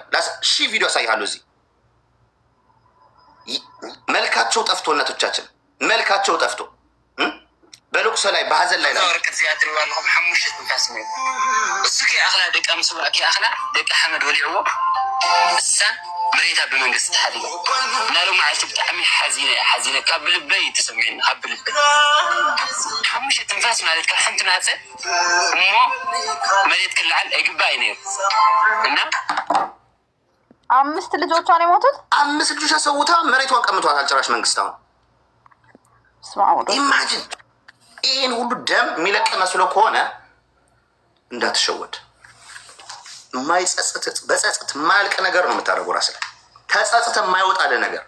ሺህ ቪዲዮ ያሳይሃለሁ እዚህ መልካቸው ጠፍቶ እናቶቻችን መልካቸው ጠፍቶ በልቅሶ ላይ በሀዘን ላይ ወርቀት ዚያትር ዋልኩም ሓሙሽተ ትንፋስ ነው እሱ ከአኽላ ደቂ ምስባእ ከአኽላ ደቂ ሓመድ ወሊዕዎ እሳ መሬታ ብመንግስት ተሓሊሙ ናሉ መዓልቲ ብጣዕሚ ሓዚነ ካብ ልበይ ተሰሚዕኒ ካብ ልበይ ሓሙሽተ ትንፋስ ማለት ካብ ሓንቲ ናፀ እሞ መሬት ክልዓል አይግባእ ነይሩ እና 5 ልጆቿን የሞቱት 5 ልጆቿ ሰውታ መሬቷን ቀምቷታል ጭራሽ መንግስት። አሁን ኢማጂን ይህን ሁሉ ደም የሚለቅ መስሎ ከሆነ እንዳትሸወድ። የማይጸጽት በጸጸት የማያልቅ ነገር ነው የምታደርገው ራስ ላይ ተጸጽተ የማይወጣለ ነገር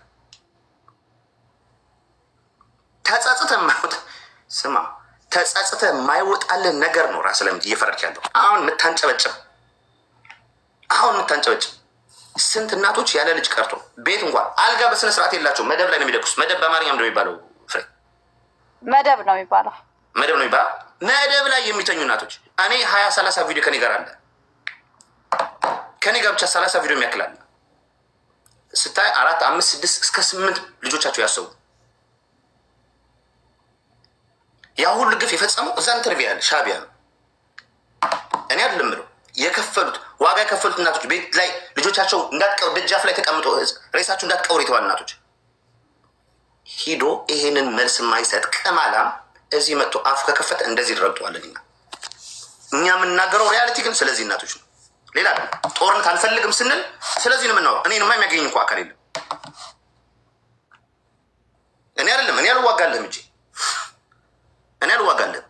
ተጸጽተ የማይወጣ ስማ ተጸጽተ የማይወጣለ ነገር ነው ራስ ላይ እየፈረድክ ያለው። አሁን የምታንጨበጭብ ስንት እናቶች ያለ ልጅ ቀርቶ ቤት እንኳን አልጋ በስነ ስርዓት የላቸው መደብ ላይ ነው የሚደቁስ። መደብ በአማርኛ ምንድን ነው የሚባለው? ፍሬ መደብ ነው የሚባለው። መደብ ላይ የሚተኙ እናቶች እኔ 20-30 ቪዲዮ ከኔ ጋር አለ። ከኔ ጋር ብቻ 30 ቪዲዮ የሚያክላል ስታይ 4 5 6 እስከ 8 ልጆቻቸው ያሰቡ ያ ሁሉ ግፍ የፈጸሙ እዛ ኢንተርቪው ያለ ሻቢያ ነው። እኔ አይደለም ብለው የከፈሉት ዋጋ የከፈሉት እናቶች ቤት ላይ ልጆቻቸው እንዳትቀሩ ደጃፍ ላይ ተቀምጦ ሬሳቸው እንዳትቀሩ የተባሉ እናቶች ሂዶ ይሄንን መልስ የማይሰጥ ቅማላም እዚህ መጥቶ አፍ ከከፈተ እንደዚህ ይረግጠዋለን። እኛ የምናገረው ሪያሊቲ ግን ስለዚህ እናቶች ነው። ሌላ ጦርነት አንፈልግም ስንል ስለዚህ ነው የምናወራው። እኔንማ የሚያገኝ እንኳ አካል የለም። እኔ አይደለም እኔ አልዋጋለህም እንጂ እኔ አልዋጋለህም።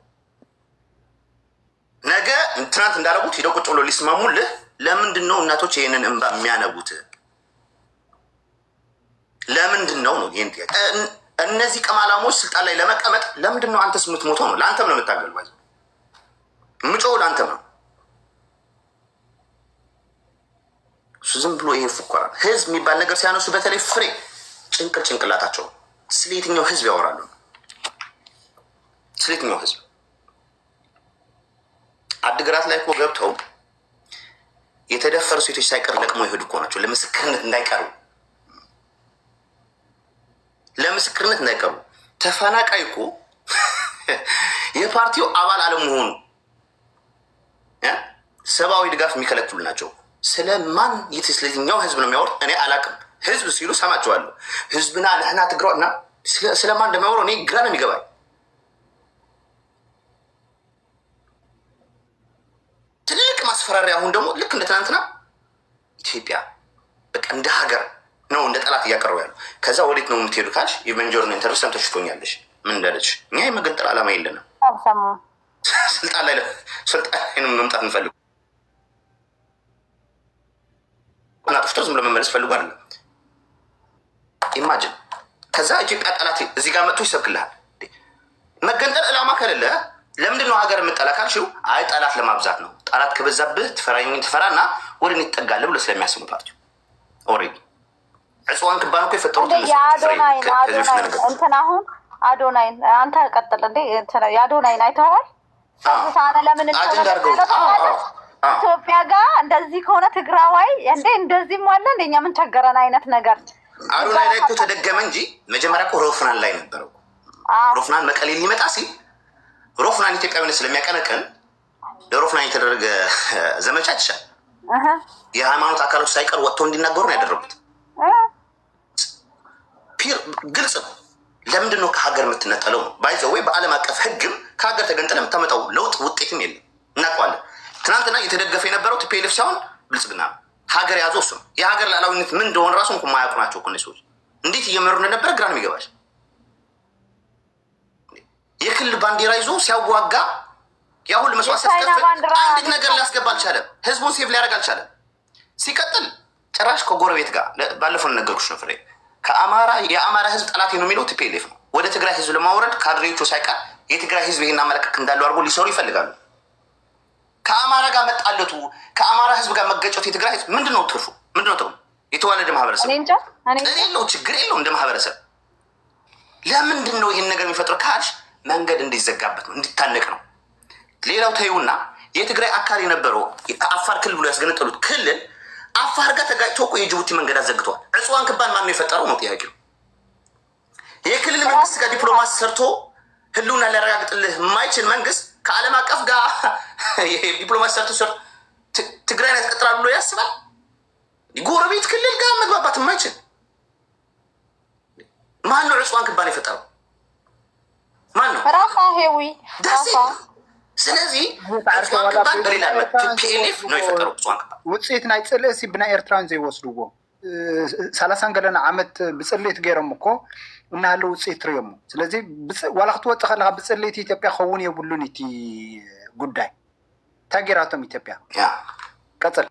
ነገ ትናንት እንዳደረጉት ሂደው ቁጭ ብሎ ሊስማሙልህ። ለምንድን ነው እናቶች ይህንን እንባ የሚያነቡት? ለምንድን ነው ነው ይህን ጥያቄ። እነዚህ ቀማላሞች ስልጣን ላይ ለመቀመጥ ለምንድን ነው አንተስ የምትሞተው? ነው ለአንተም ነው የምታገል ባይ ምጮው ለአንተም ነው። እሱ ዝም ብሎ ይሄ ፉከራ ህዝብ የሚባል ነገር ሲያነሱ በተለይ ፍሬ ጭንቅላታቸው ስለ የትኛው ህዝብ ያወራሉ? ስለ የትኛው ህዝብ? አድግራት ላይ እኮ ገብተው የተደፈሩ ሴቶች ሳይቀር ለቅመው ይሄዱ እኮ ናቸው። ለምስክርነት እንዳይቀሩ ተፈናቃይ እኮ የፓርቲው አባል አለመሆኑ ሰብአዊ ድጋፍ የሚከለክሉ ናቸው። ስለማን ስለዚህኛው ህዝብ ነው የሚያወሩት? እኔ አላቅም። ህዝብ ሲሉ ሰማቸዋለሁ። ህዝብና ንሕና ትግሮ እና ስለማን እንደሚያወሩ እኔ ግራ ነው የሚገባኝ። ትልቅ ማስፈራሪያ። አሁን ደግሞ ልክ እንደ ትናንትና ኢትዮጵያ በቃ እንደ ሀገር ነው እንደ ጠላት እያቀረቡ ያሉ። ከዛ ወዴት ነው የምትሄዱ ካልሽ የመንጆርን ኢንተርቪው ሰምተሽ ትሆኛለሽ። ምን እንዳለች እኛ የመገንጠል ዓላማ የለንም። ስልጣን ላይ መምጣት እንፈልጉ እና ጥፍቶ ዝም ብሎ መመለስ ፈልጉ አይደለም። ኢማጅን ከዛ ኢትዮጵያ ጠላት እዚህ ጋር መጥቶ ይሰብክልሃል። መገንጠል ዓላማ ከሌለ ለምንድን ነው ሀገር የምጠላ ካልሽው፣ አይ ጠላት ለማብዛት ነው። ጠላት ከበዛብህ ትፈራና ወደ እኔ ትጠጋለህ ብሎ ስለሚያስቡ ፓርቲው ኦልሬዲ እጽዋን ክባን እኮ የፈጠሩት እንትን አሁን አዶናይን አንተ ቀጥል እንዴ የአዶናይን አይተዋል። ሳነ ለምን ኢትዮጵያ ጋር እንደዚህ ከሆነ ትግራዋይ እንዴ እንደዚህም አለ እንደኛ ምን ቸገረን አይነት ነገር አዶናይ ላይ እኮ ተደገመ እንጂ መጀመሪያ እኮ ሮፍናን ላይ ነበረው። ሮፍናን መቀሌ ሊመጣ ሲል ሮፍናን ኢትዮጵያዊነት ስለሚያቀነቅን ለሮፍናን የተደረገ ዘመቻ ይቻል የሃይማኖት አካሎች ሳይቀር ወጥተው እንዲናገሩ ነው ያደረጉት። ፒር ግልጽ ነው። ለምንድን ነው ከሀገር የምትነጠለው ነው? ባይዘው ወይ በዓለም አቀፍ ህግም ከሀገር ተገንጥለ የምታመጣው ለውጥ ውጤትም የለም። እናውቀዋለን። ትናንትና እየተደገፈ የነበረው ቲፒኤልኤፍ ሳይሆን ብልጽግና ነው። ሀገር ያዘው እሱ ነው። የሀገር ሉዓላዊነት ምን እንደሆነ ራሱ እንኳ ማያውቁ ናቸው እኮ እነዚህ ሰዎች። እንዴት እየመሩ እንደነበረ ግራ ነው የሚገባሽ። የክልል ባንዲራ ይዞ ሲያዋጋ ያ ሁሉ መስዋዕት ሲያስከፍል አንዲት ነገር ሊያስገባ አልቻለም። ህዝቡን ሴፍ ሊያደርግ አልቻለም። ሲቀጥል ጭራሽ ከጎረቤት ጋር ባለፈው ነገርኩሽ ነው ፍሬ የአማራ ህዝብ ጠላት ነው የሚለው ቲፒኤልኤፍ ነው። ወደ ትግራይ ህዝብ ለማውረድ ካድሬዎቹ ሳይቀር የትግራይ ህዝብ ይሄን አመለካከት እንዳለው አድርጎ ሊሰሩ ይፈልጋሉ። ከአማራ ጋር መጣለቱ ከአማራ ህዝብ ጋር መገጨቱ የትግራይ ህዝብ ምንድነው ትርፉ? ምንድነው ጥቅሙ? የተዋለደ ማህበረሰብ የለው ችግር የለው እንደ ማህበረሰብ። ለምንድን ነው ይህን ነገር የሚፈጥረው ካልሽ መንገድ እንዲዘጋበት ነው፣ እንዲታነቅ ነው። ሌላው ተይውና የትግራይ አካል የነበረው አፋር ክልል ብሎ ያስገነጠሉት ክልል አፋር ጋር ተጋጭቶ እኮ የጅቡቲ መንገድ አዘግተዋል። እጽዋን ክባን ማን ነው የፈጠረው ነው ጥያቄው። የክልል መንግስት ጋር ዲፕሎማሲ ሰርቶ ህልውና ሊያረጋግጥልህ የማይችል መንግስት ከዓለም አቀፍ ጋር ዲፕሎማሲ ሰርቶ ትግራይን ያስቀጥላል ብሎ ያስባል? ጎረቤት ክልል ጋር መግባባት የማይችል ማን ነው? እጽዋን ክባን የፈጠረው ማን ነው? ራሳ ሄዊ ዳሴ። ስለዚህ እጽዋን ክባን በሌላ ቲፒኤልኤፍ ነው የፈጠረው። እጽዋን ክባን ውፅኢት ናይ ፅልእሲ ብናይ ኤርትራን ዘይወስድዎ 30 ገለና ዓመት ብፅልኢት ገይሮም እኮ እናሃለው ውፅኢት ትሪኦሞ ስለዚ ዋላ ክትወፅእ ከለካ ብፅለይቲ ኢትዮጵያ ክኸውን የብሉን እቲ ጉዳይ ታጌራቶም ኢትዮጵያ ቀፅል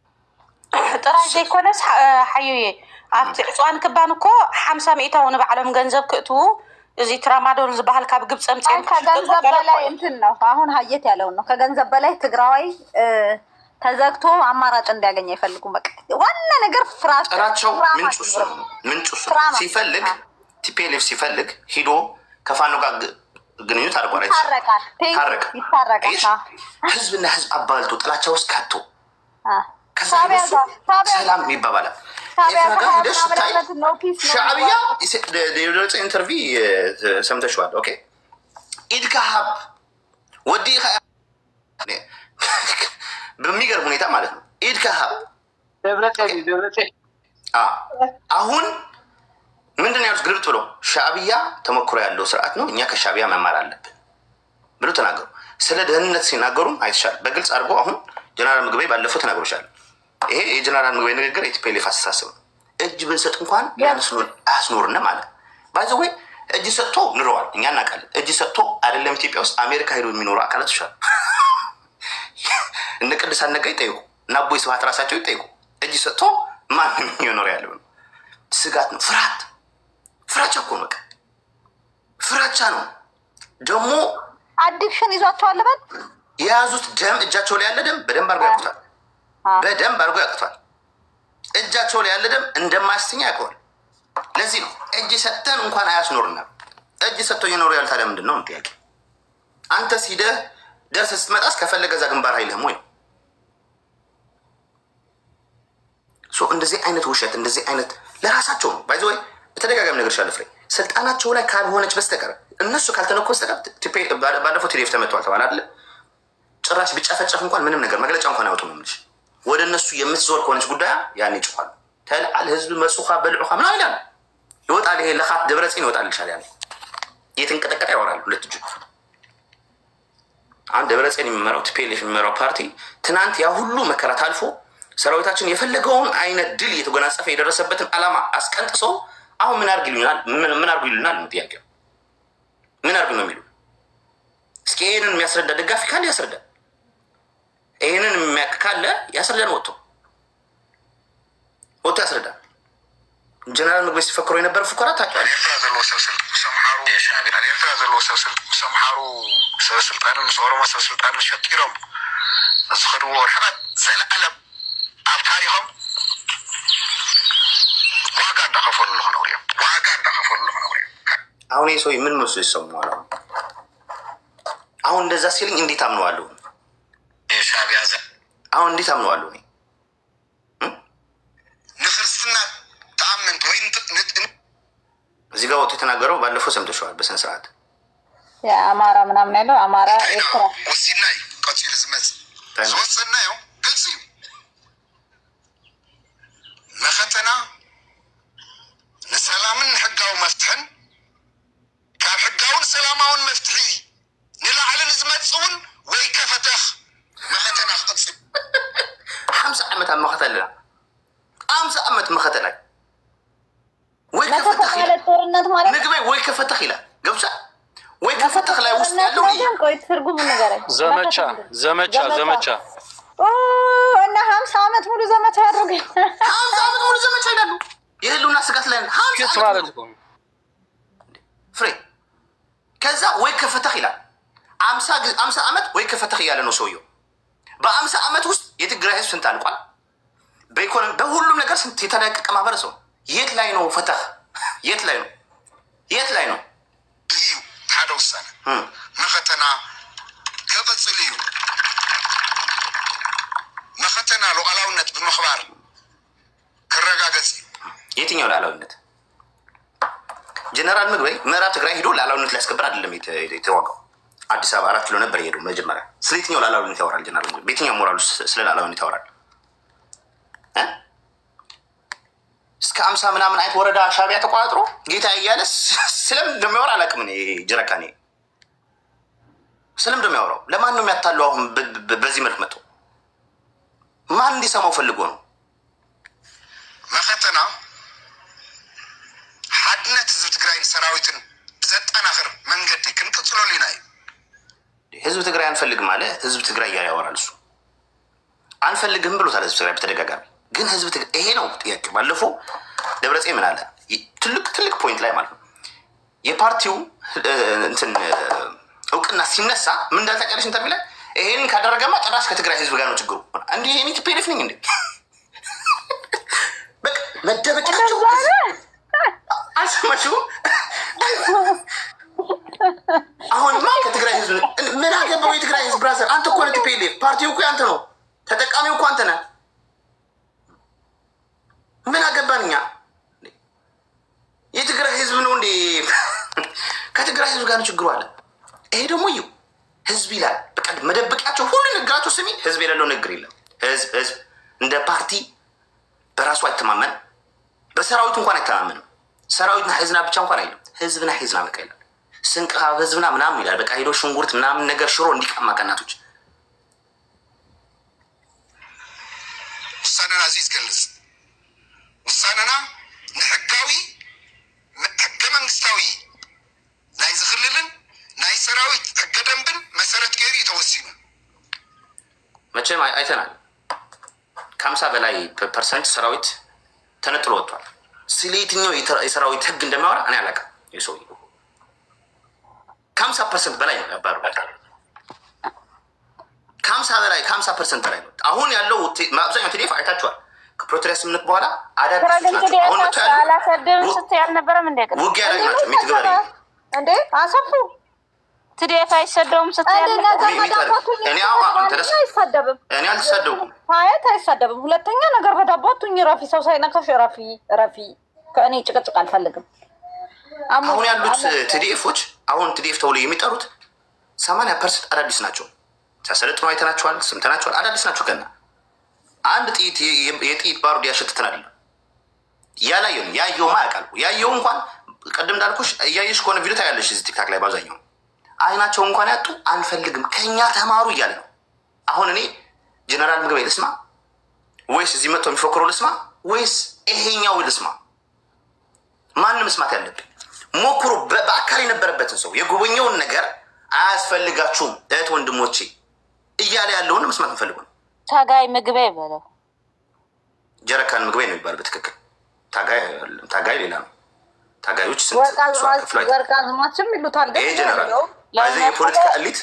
ጥራይ ዘይኮነስ ሓዩዬ ኣብቲ ዕፅዋን ክባን እኮ 50 ሚእታው ንባዕሎም ገንዘብ ክእትዉ እዚ ትራማዶል ዝበሃል ካብ ግብፅ ምፅን ከገንዘብ በላይ እንትን ነው አሁን ሀየት ያለው ነው ከገንዘብ በላይ ትግራዋይ ተዘግቶ አማራጭ እንዲያገኝ አይፈልጉም በቃ ዋና ነገር ፍራሽ ጥራቸው ምንጩ ሲፈልግ ቲፒኤልኤፍ ሲፈልግ ሂዶ ከፋኖ ጋር ግንኙነት አድርጓል ይታረቃል ህዝብና ህዝብ አባልቶ ጥላቻ ውስጥ ካቶ ሰላም ይባባላል ሻዕብያ የደረሰ ኢንተርቪ ሰምተሽዋል ኦኬ ኢድካሃብ ወዲ በሚገርም ሁኔታ ማለት ነው ኢድካሃብ ደብረጽ አሁን ምንድነው ያሉት ግልብጥ ብሎ ሻዕብያ ተሞክሮ ያለው ስርዓት ነው እኛ ከሻዕብያ መማር አለብን ብሎ ተናገሩ ስለ ደህንነት ሲናገሩም አይተሻል በግልጽ አድርጎ አሁን ጀነራል ምግበይ ባለፈው ተናግሮሻል ይሄ የጀነራል ምግበይ ንግግር የቲፒኤልኤፍ አስተሳሰብ እጅ ብንሰጥ እንኳን አያስኖርና ማለት ባይዘው እጅ ሰጥቶ ንረዋል እኛ እናውቃለን እጅ ሰጥቶ አይደለም ኢትዮጵያ ውስጥ አሜሪካ ሄዶ የሚኖሩ አካላት ይሻል እነ ቅድሳት ነጋ ይጠይቁ እና አቦይ ስብሐት ራሳቸው ይጠይቁ እጅ ሰጥቶ ማንም ይኖር ያለው ስጋት ነው ፍራቻ እኮ ነው ፍራቻ ነው ደግሞ አዲክሽን ይዟቸዋል ለበት የያዙት ደም እጃቸው ላይ ያለ ደም በደንብ አድርጎ ያውቁታል በደንብ አድርጎ ያውቁታል እጃቸው ላይ ያለ ደም እንደማያስተኛ ያውቀዋል ለዚህ ነው እጅ ሰጥተን እንኳን አያስኖርና እጅ ሰጥቶ ይኖር ያል ታዲያ ምንድን ነው ጥያቄ አንተ ሲደህ ደርሰህ ስትመጣስ ከፈለገ እዛ ግንባር አይልህም ወይ እንደዚህ አይነት ውሸት እንደዚህ አይነት ለራሳቸው ነው ባይዘ ወይ በተደጋጋሚ ነገር ሻለ ፍሬ ስልጣናቸው ላይ ካልሆነች በስተቀር እነሱ ካልተነኩ በስተቀር ባለፈው ቲዲኤፍ ተመቷል ተባለ አይደል ጭራሽ ቢጨፈጨፍ እንኳን ምንም ነገር መግለጫ እንኳን አውጡ ነው እንጂ ወደ እነሱ የምትዞር ከሆነች ጉዳይ ያኔ ይጭፋል ተልዓል ህዝብ መጽኻ በልዑኻ ምን አይላል ይወጣል ይሄ ለኻት ደብረጽ ይወጣል ይችላል ያኔ የትንቀጠቀጠ ያወራል ሁለት እጁ አንድ ደብረጽ የሚመራው ቲፒኤልኤፍ የሚመራው ፓርቲ ትናንት ያ ሁሉ መከራ ታልፎ ሰራዊታችን የፈለገውን አይነት ድል የተጎናጸፈ የደረሰበትን ዓላማ አስቀንጥሶ አሁን ምን አርግ ይሉናል ነው ጥያቄው ምን አርግ ነው የሚሉ እስኪ ይሄንን የሚያስረዳ ደጋፊ ካለ ያስረዳ ይሄንን የሚያክ ካለ ያስረዳን ወጥቶ ያስረዳ ጀነራል ምግበይ ሲፈክሩ የነበረ ፉከራ ታውቃለህ ኤርትራ ዘሎ ሰምሓሩ ሰበስልጣንን ምስ ኦሮሞ ሰበስልጣንን ሸጢሮም ዝኸድዎ ርሕቀት ዘለዓለም ኣብ ታሪኾም ዋጋ እንዳኸፈሉ ነው አሁን ይህ ሰው ምን መስሎ ይሰማዋል አሁን እንደዛ ሲልኝ እንዴት አምነዋለሁ አሁን እንዴት አምነዋለሁ ንክርስትና ተአምንት ወይ እዚህ ጋር ወጥቶ የተናገረው ባለፈው ሰምተሽዋል በስነ ስርዓት የአማራ ምናምን ያለው አማራ ኤርትራ ወሲናይ ቀጭል ዝመጽ ወሰናዩ ግልጽ መፈተና ንሰላምን ሕጋዊ መፍትሕን ካብ ሕጋውን ሰላማውን መፍትሒ ንላዕልን ዝመፅውን ወይ ከፈተኽ መኸተና ክቅፅል 50 ዓመት ኣብ መኸተልና 50 ዓመት መኸተላይ ወይ ከፈተኽ ጦርነት ማለት ምግበይ ወይ ከፈተኽ ይላል ገብቻ ወይ ከፈተኽ ላይ ውስጥ ያለው ቆይ ትርጉም ንገረኝ ዘመቻ እና 50 ዓመት ሙሉ ዘመቻ ያደርጉ 50 ዓመት ሙሉ ዘመቻ ይላሉ የህሉና ስጋት ላይ 50 ማለት ነው ፍሬ ከዛ ወይ ከፈተኽ ይላል 50 ዓመት ወይ ከፈተኽ ያለ ነው ሰውየው በ50 ዓመት ውስጥ የትግራይ ህዝብ ስንት አልቋል በኢኮኖሚ በሁሉም ነገር ስንት የተዳቀቀ ማህበረሰብ የት ላይ ነው ፈተኽ የት ላይ ነው ሓደ ውሳነ መኸተና ከበጽል እዩ መኸተና ሉዓላውነት ብምኽባር ክረጋገጽ የትኛው ሉዓላውነት ጀነራል ምግበይ ምዕራብ ትግራይ ሄዶ ሉዓላውነት ሊያስከብር አይደለም የተዋጋው አዲስ አበባ 4 ኪሎ ነበር የሄደው መጀመሪያ ስለ የትኛው ሉዓላውነት ያወራል ጀነራል ምግበይ በየትኛው ሞራሉ ስለ ሉዓላውነት ያወራል እስከ 50 ምናምን አይነት ወረዳ ሻዕቢያ ተቋጥሮ ጌታ እያለ ስለም እንደሚያወራ አላውቅም እኔ ጅረካኔ ስለም እንደሚያወራው ለማን ነው የሚያታለው አሁን በዚህ መልክ መጥቶ ማን እንዲሰማው ፈልጎ ነው መኸተና ሓድነት ህዝቢ ትግራይን ሰራዊትን ዘጠናኽር መንገዲ ክንቅፅለሉ ኢና እዩ። ህዝብ ትግራይ አንፈልግም አለ። ህዝብ ትግራይ እያለ ያወራል እሱ። አንፈልግም ብሎታል ህዝብ ትግራይ በተደጋጋሚ። ግን ህዝብ ትግራይ ይሄ ነው ጥያቄ። ባለፈው ደብረጽዮን ምን አለ? ትልቅ ፖይንት ላይ ማለት ነው የፓርቲው እንትን እውቅና ሲነሳ ምን እንዳልታቀለሽ እንትን ላይ ይሄን ካደረገማ ጭራሽ ከትግራይ ህዝብ ጋር ነው ችግሩ። እንዴ እኔ ቲፒኤልኤፍ ነኝ እንዴ? በቃ መደበቂያቸው አልሰማችሁም? አሁንማ ከትግራይ ህዝብ ምን አገባው? የትግራይ ህዝብ ብራዘር፣ አንተ እኮ ነህ ቲፒኤልኤፍ። ፓርቲው እኮ አንተ ነው፣ ተጠቃሚው እኮ አንተ ነህ። ምን አገባን እኛ? የትግራይ ህዝብ ነው እንዴ? ከትግራይ ህዝብ ጋር ነው ችግሩ አለ። ይሄ ደግሞ እዩ ህዝብ ይላል። በቃ መደበቂያቸው ሁሉ ንግራቸው ስሚ፣ ህዝብ የሌለው ንግር የለም። ህዝብ እንደ ፓርቲ በራሱ አይተማመን፣ በሰራዊቱ እንኳን አይተማመንም። ሰራዊትና ህዝና ብቻ እንኳን አይልም፣ ህዝብና ህዝና በቃ ይላል። ስንቅ ህዝብና ምናምን ይላል። በቃ ሄዶ ሽንጉርት ምናምን ነገር ሽሮ እንዲቀማ ከእናቶች ውሳነና እዚ ዝገልጽ ውሳነና ንሕጋዊ ሕገ መንግስታዊ ናይ ዝኽልልን ናይ ሰራዊት ሕገ ደንብን መሰረት ገይሩ ተወሲኑ መቼም አይተናል። ከ50 በላይ ፐርሰንት ሰራዊት ተነጥሎ ወጥቷል። ስለ የትኛው የሰራዊት ህግ እንደሚያወራ እኔ አላውቅም። የሰው ከ50% በላይ ነው ያባሩ። ከ50% በላይ ነው አሁን ያለው። አብዛኛው ቲዲኤፍ አይታችኋል። ከፕሮቴስት ምንት በኋላ አዳዲስ ናቸው። አሁን መጥቶ ያለው ውጊያ ላይ ናቸው። የሚትገበረ እንዴ አሰፉ ቲዲኤፍ አይሰደውም ስትያለ እኔ አልተሳደብኩም። አይሳደብም። ሁለተኛ ነገር በዳባቱኝ ረፊ ሰው ሳይነካሽ ረፊ ከእኔ ጭቅጭቅ አልፈልግም። አሁን ያሉት ቲዲኤፎች አሁን ቲዲኤፍ ተብሎ የሚጠሩት 80% አዳዲስ ናቸው። ሲያሰለጥኑ አይተናቸዋል፣ ስምተናቸዋል። አዳዲስ ናቸው። ገና አንድ ጥይት የጥይት ባሩድ ያሸትተናል። ያየውማ ያውቃል። ያየው እንኳን ቀደም እንዳልኩሽ እያየሽ ከሆነ ቪዲዮ ታያለሽ እዚህ ቲክታክ ላይ በአብዛኛው አይናቸው እንኳን ያጡ አንፈልግም ከኛ ተማሩ እያለ ነው። አሁን እኔ ጀነራል ምግበይ ልስማ ወይስ እዚህ መጥቶ የሚፎክረው ልስማ ወይስ ይሄኛው ልስማ? ማንም መስማት ያለብን ሞክሮ በአካል የነበረበትን ሰው የጎበኘውን ነገር አያስፈልጋችሁም እህት ወንድሞቼ እያለ ያለውን መስማት እንፈልጉ ነው። ታጋይ ምግበይ በለው ጀረካን ምግበይ ነው የሚባል በትክክል ታጋይ ሌላ ነው። ታጋዮች ወርቃን ማችም ይሉታል። ግን የፖለቲካ ኤሊት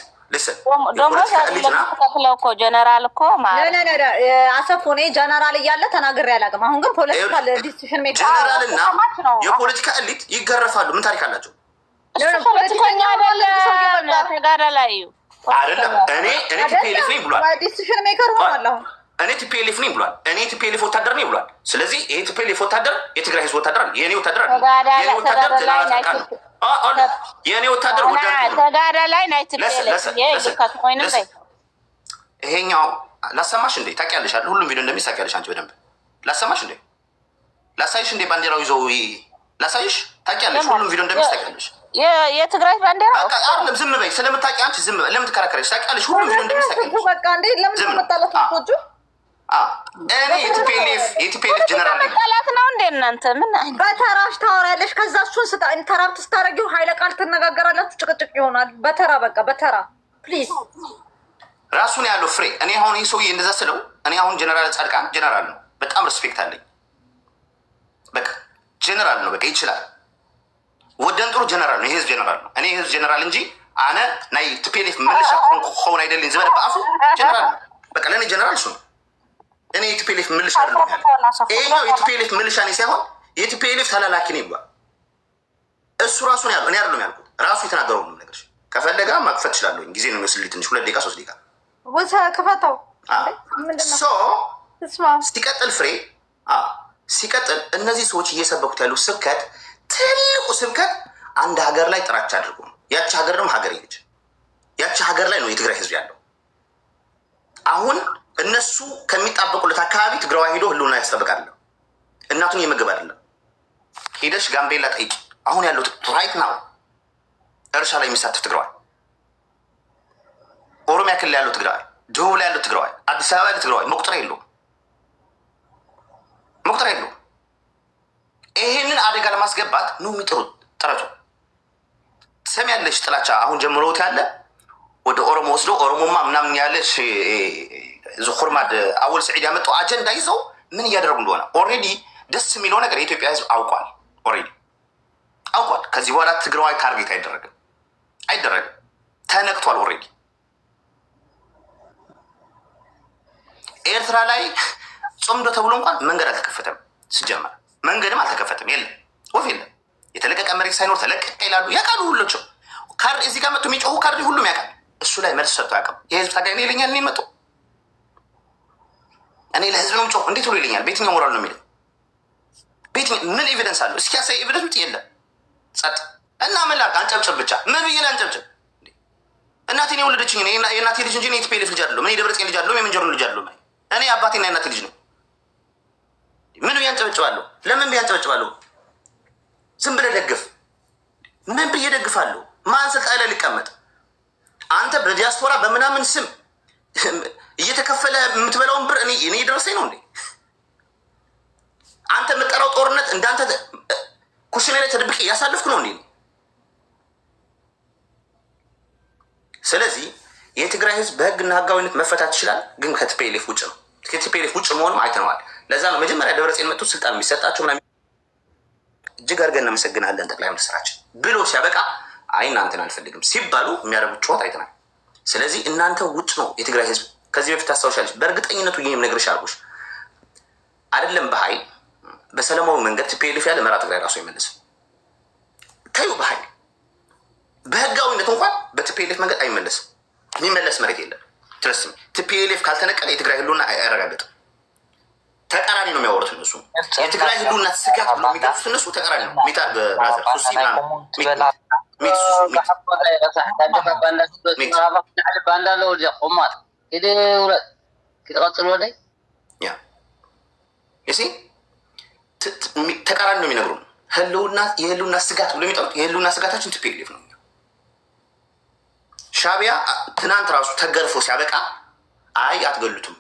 ጀነራል እኮ አሰፉ እኔ ጀነራል እያለ ተናግሬ አላውቅም። አሁን ግን ፖለቲካል ዲሲሽን ሜከር ጀነራል እና የፖለቲካ ኤሊት ይገረፋሉ። ምን ታሪክ አላቸው? ፖለቲከኛ አይደለም ተጋዳላይ አይደለም። እኔ ቲፒኤልኤፍ ነኝ ብሏል። ዲሲሽን ሜከር ሆኗል። አሁን እኔ ቲፒኤልኤፍ ነኝ ብሏል። እኔ ቲፒኤልኤፍ ወታደር ነኝ ብሏል። ስለዚህ ይሄ ቲፒኤልኤፍ ወታደር የትግራይ ህዝብ ወታደር አለ። የኔ ወታደር አለ። የኔ ወታደር የኔ ወታደር ተጋዳላይ ናይ ቲፒኤልኤፍ ይሄኛው ላሰማሽ እንዴ? ታውቂያለሽ አይደል? ሁሉም ቪዲዮ እንደሚል ታውቂያለሽ አንቺ በደንብ። ላሰማሽ እንዴ? ላሳይሽ እንዴ? ባንዲራው ይዘው ላሳይሽ። ታውቂያለሽ፣ ሁሉም ቪዲዮ እንደሚል ታውቂያለሽ። የትግራይ ባንዲራ አይደለም። ዝም በይ። ስለምታውቂ አንቺ ዝም በይ። ለምን ትከራከሪሽ? ታውቂያለሽ፣ ሁሉም ቪዲዮ እንደሚል ታውቂያለሽ። በቃ እንዴ ለምን ተመጣጣለት ወጥቶ እኔ የቲፒኤልኤፍ ጀነራል ነኝ። ጠላት ነው እንዴ እናንተ? ምን በተራሽ ታወሪያለሽ። ከዛ እሱን ኢንተራፕት ስታደርጊው ኃይለ ቃል ትነጋገራላችሁ፣ ጭቅጭቅ ይሆናል። በተራ በቃ በተራ ፕሊዝ። ራሱን ያለው ፍሬ እኔ አሁን ይህ ሰውዬ እንደዛ ስለው እኔ አሁን ጀነራል ጻድቃን ጀነራል ነው፣ በጣም ሪስፔክት አለኝ። በቃ ጀነራል ነው፣ በቃ ይችላል። ወደን ጥሩ ጀነራል ነው፣ የህዝብ ጀነራል ነው። እኔ የህዝብ ጀነራል እንጂ አነ ናይ ቲፒኤልኤፍ መለሻ ሆን አይደለኝ። ዝበለ በአፉ ጀነራል ነው። በቃ ለእኔ ጀነራል እሱ ነው። እኔ የቲፒኤልኤፍ ምልሻ አይደለም ያለ። ይሄኛው የቲፒኤልኤፍ ምልሻ ነኝ ሳይሆን የቲፒኤልኤፍ ተላላኪ ነኝ ብሏል። እሱ ራሱ ነው ያለው፣ እኔ አይደለም ያልኩት። ራሱ የተናገረው ነው ነገር። ከፈለጋ ማክፈት እችላለሁ። ጊዜ ነው የሚወስድልኝ ትንሽ 2 ደቂቃ 3 ደቂቃ ወሰ ከፈታው ሶ ሲቀጥል ፍሬ ሲቀጥል እነዚህ ሰዎች እየሰበኩት ያሉ ስብከት ትልቁ ስብከት አንድ ሀገር ላይ ጥራቻ አድርጎ ነው። ያቺ ሀገር ደግሞ ሀገር ነች። ያቺ ሀገር ላይ ነው የትግራይ ህዝብ ያለው። አሁን እነሱ ከሚጣበቁለት አካባቢ ትግራዋ ሄዶ ህልውና ያስጠብቃል። እናቱን የምግብ አይደለም። ሄደሽ ጋምቤላ ጠይቂ። አሁን ያለው ራይት ናው እርሻ ላይ የሚሳተፍ ትግራዋይ፣ ኦሮሚያ ክልል ያለው ትግራዋይ፣ ደቡብ ላይ ያለው ትግራዋይ፣ አዲስ አበባ ያለው ትግራዋይ መቁጠር የለውም። ይሄንን አደጋ ለማስገባት ነው የሚጥሩት ጥረቱ። ትሰሚያለሽ? ጥላቻ አሁን ጀምሮት ያለ ወደ ኦሮሞ ወስዶ ኦሮሞማ ምናምን ያለሽ ዝኹርማድ አወል ስዒድ ያመጣው አጀንዳ ይዘው ምን እያደረጉ እንደሆነ ኦልሬዲ ደስ የሚለው ነገር የኢትዮጵያ ሕዝብ አውቋል። ኦልሬዲ አውቋል። ከዚህ በኋላ ትግራዋይ ታርጌት አይደረግም፣ ተነክቷል። ኦልሬዲ ኤርትራ ላይ ጾምዶ ተብሎ እንኳን መንገድ አልተከፈተም። ሲጀመር መንገድም አልተከፈተም። የለም ወፍ የለም። የተለቀቀ መሬት ሳይኖር ተለቀቀ ይላሉ። ያውቃሉ ሁሎቸው። ካርድ እዚህ ጋር መጥቶ የሚጮሁ ካርድ ሁሉም ያውቃል። እሱ ላይ መልስ ሰጥቶ ያውቃል። የህዝብ ታጋይ ነው ይለኛል። እኔ መጡ እኔ ለህዝብ ነው ጮህ እንዴት ብሎ ይለኛል? በየትኛው ሞራል ነው የሚለው? ምን ኤቪደንስ አለው? እስኪ ያሳይ ኤቪደንስ። የለም ጸጥ እና ምን ላድርግ? አንጨብጭብ ብቻ። ምን ብዬ አንጨብጭብ? እናቴን የወለደችኝ የእናቴ ልጅ እንጂ የቲፒኤልኤፍ ልጅ አይደለሁም። እኔ ደብረጽዮን ልጅ አይደለሁም። የምንጀሩን ልጅ አይደለሁም። እኔ አባቴና የእናቴ ልጅ ነው። ምን ብዬ አንጨብጭባለሁ? ለምን ብዬ አንጨብጭባለሁ? ዝም ብለህ ደግፍ። ምን ብዬ ደግፋለሁ? ማን ስልጣን ላይ ሊቀመጥ? አንተ በዲያስፖራ በምናምን ስም እየተከፈለ የምትበላውን ብር እኔ ደረሰኝ ነው እንዴ? አንተ የምጠራው ጦርነት እንዳንተ ኩሽና ላይ ተደብቄ እያሳለፍኩ ነው እንዴ? ስለዚህ የትግራይ ህዝብ በህግና ህጋዊነት መፈታት ይችላል፣ ግን ከቲፒኤልኤፍ ውጭ ነው። ከቲፒኤልኤፍ ውጭ መሆኑም አይተነዋል። ለዛ ነው መጀመሪያ ደብረጽዮን መጥቶ ስልጣን የሚሰጣቸው ምናምን እጅግ አድርገን እናመሰግናለን ጠቅላይ ሚኒስትራችን ብሎ ሲያበቃ አይ እናንተን አልፈልግም ሲባሉ የሚያደርጉት ጨዋታ አይተናል። ስለዚህ እናንተ ውጭ ነው የትግራይ ህዝብ። ከዚህ በፊት ታስታውሻለች። በእርግጠኝነቱ ይህም ነግርሽ አልኩሽ አይደለም። በኃይል በሰላማዊ መንገድ ቲፒኤልኤፍ ያለ መራ ትግራይ ራሱ አይመለስም። ተዩ በኃይል በህጋዊነት እንኳን በቲፒኤልኤፍ መንገድ አይመለስም። የሚመለስ መሬት የለም። ትረስም ቲፒኤልኤፍ ካልተነቀለ የትግራይ ህልውና አያረጋግጥም። ተቃራኒ ነው የሚያወሩት እነሱ። የትግራይ ህልውና ስጋት ብሎ የሚገልጹት እነሱ ተቃራኒ ነው። ሚታ ብራዘር ሱሲ ተቃራኒ ነው የሚነግሩ። የህልውና ስጋት ብሎ የሚጠሩት የህልውና ስጋታችን ቲፒኤልኤፍ ነው። ሻዕቢያ ትናንት ራሱ ተገርፎ ሲያበቃ አይ አትገሉትም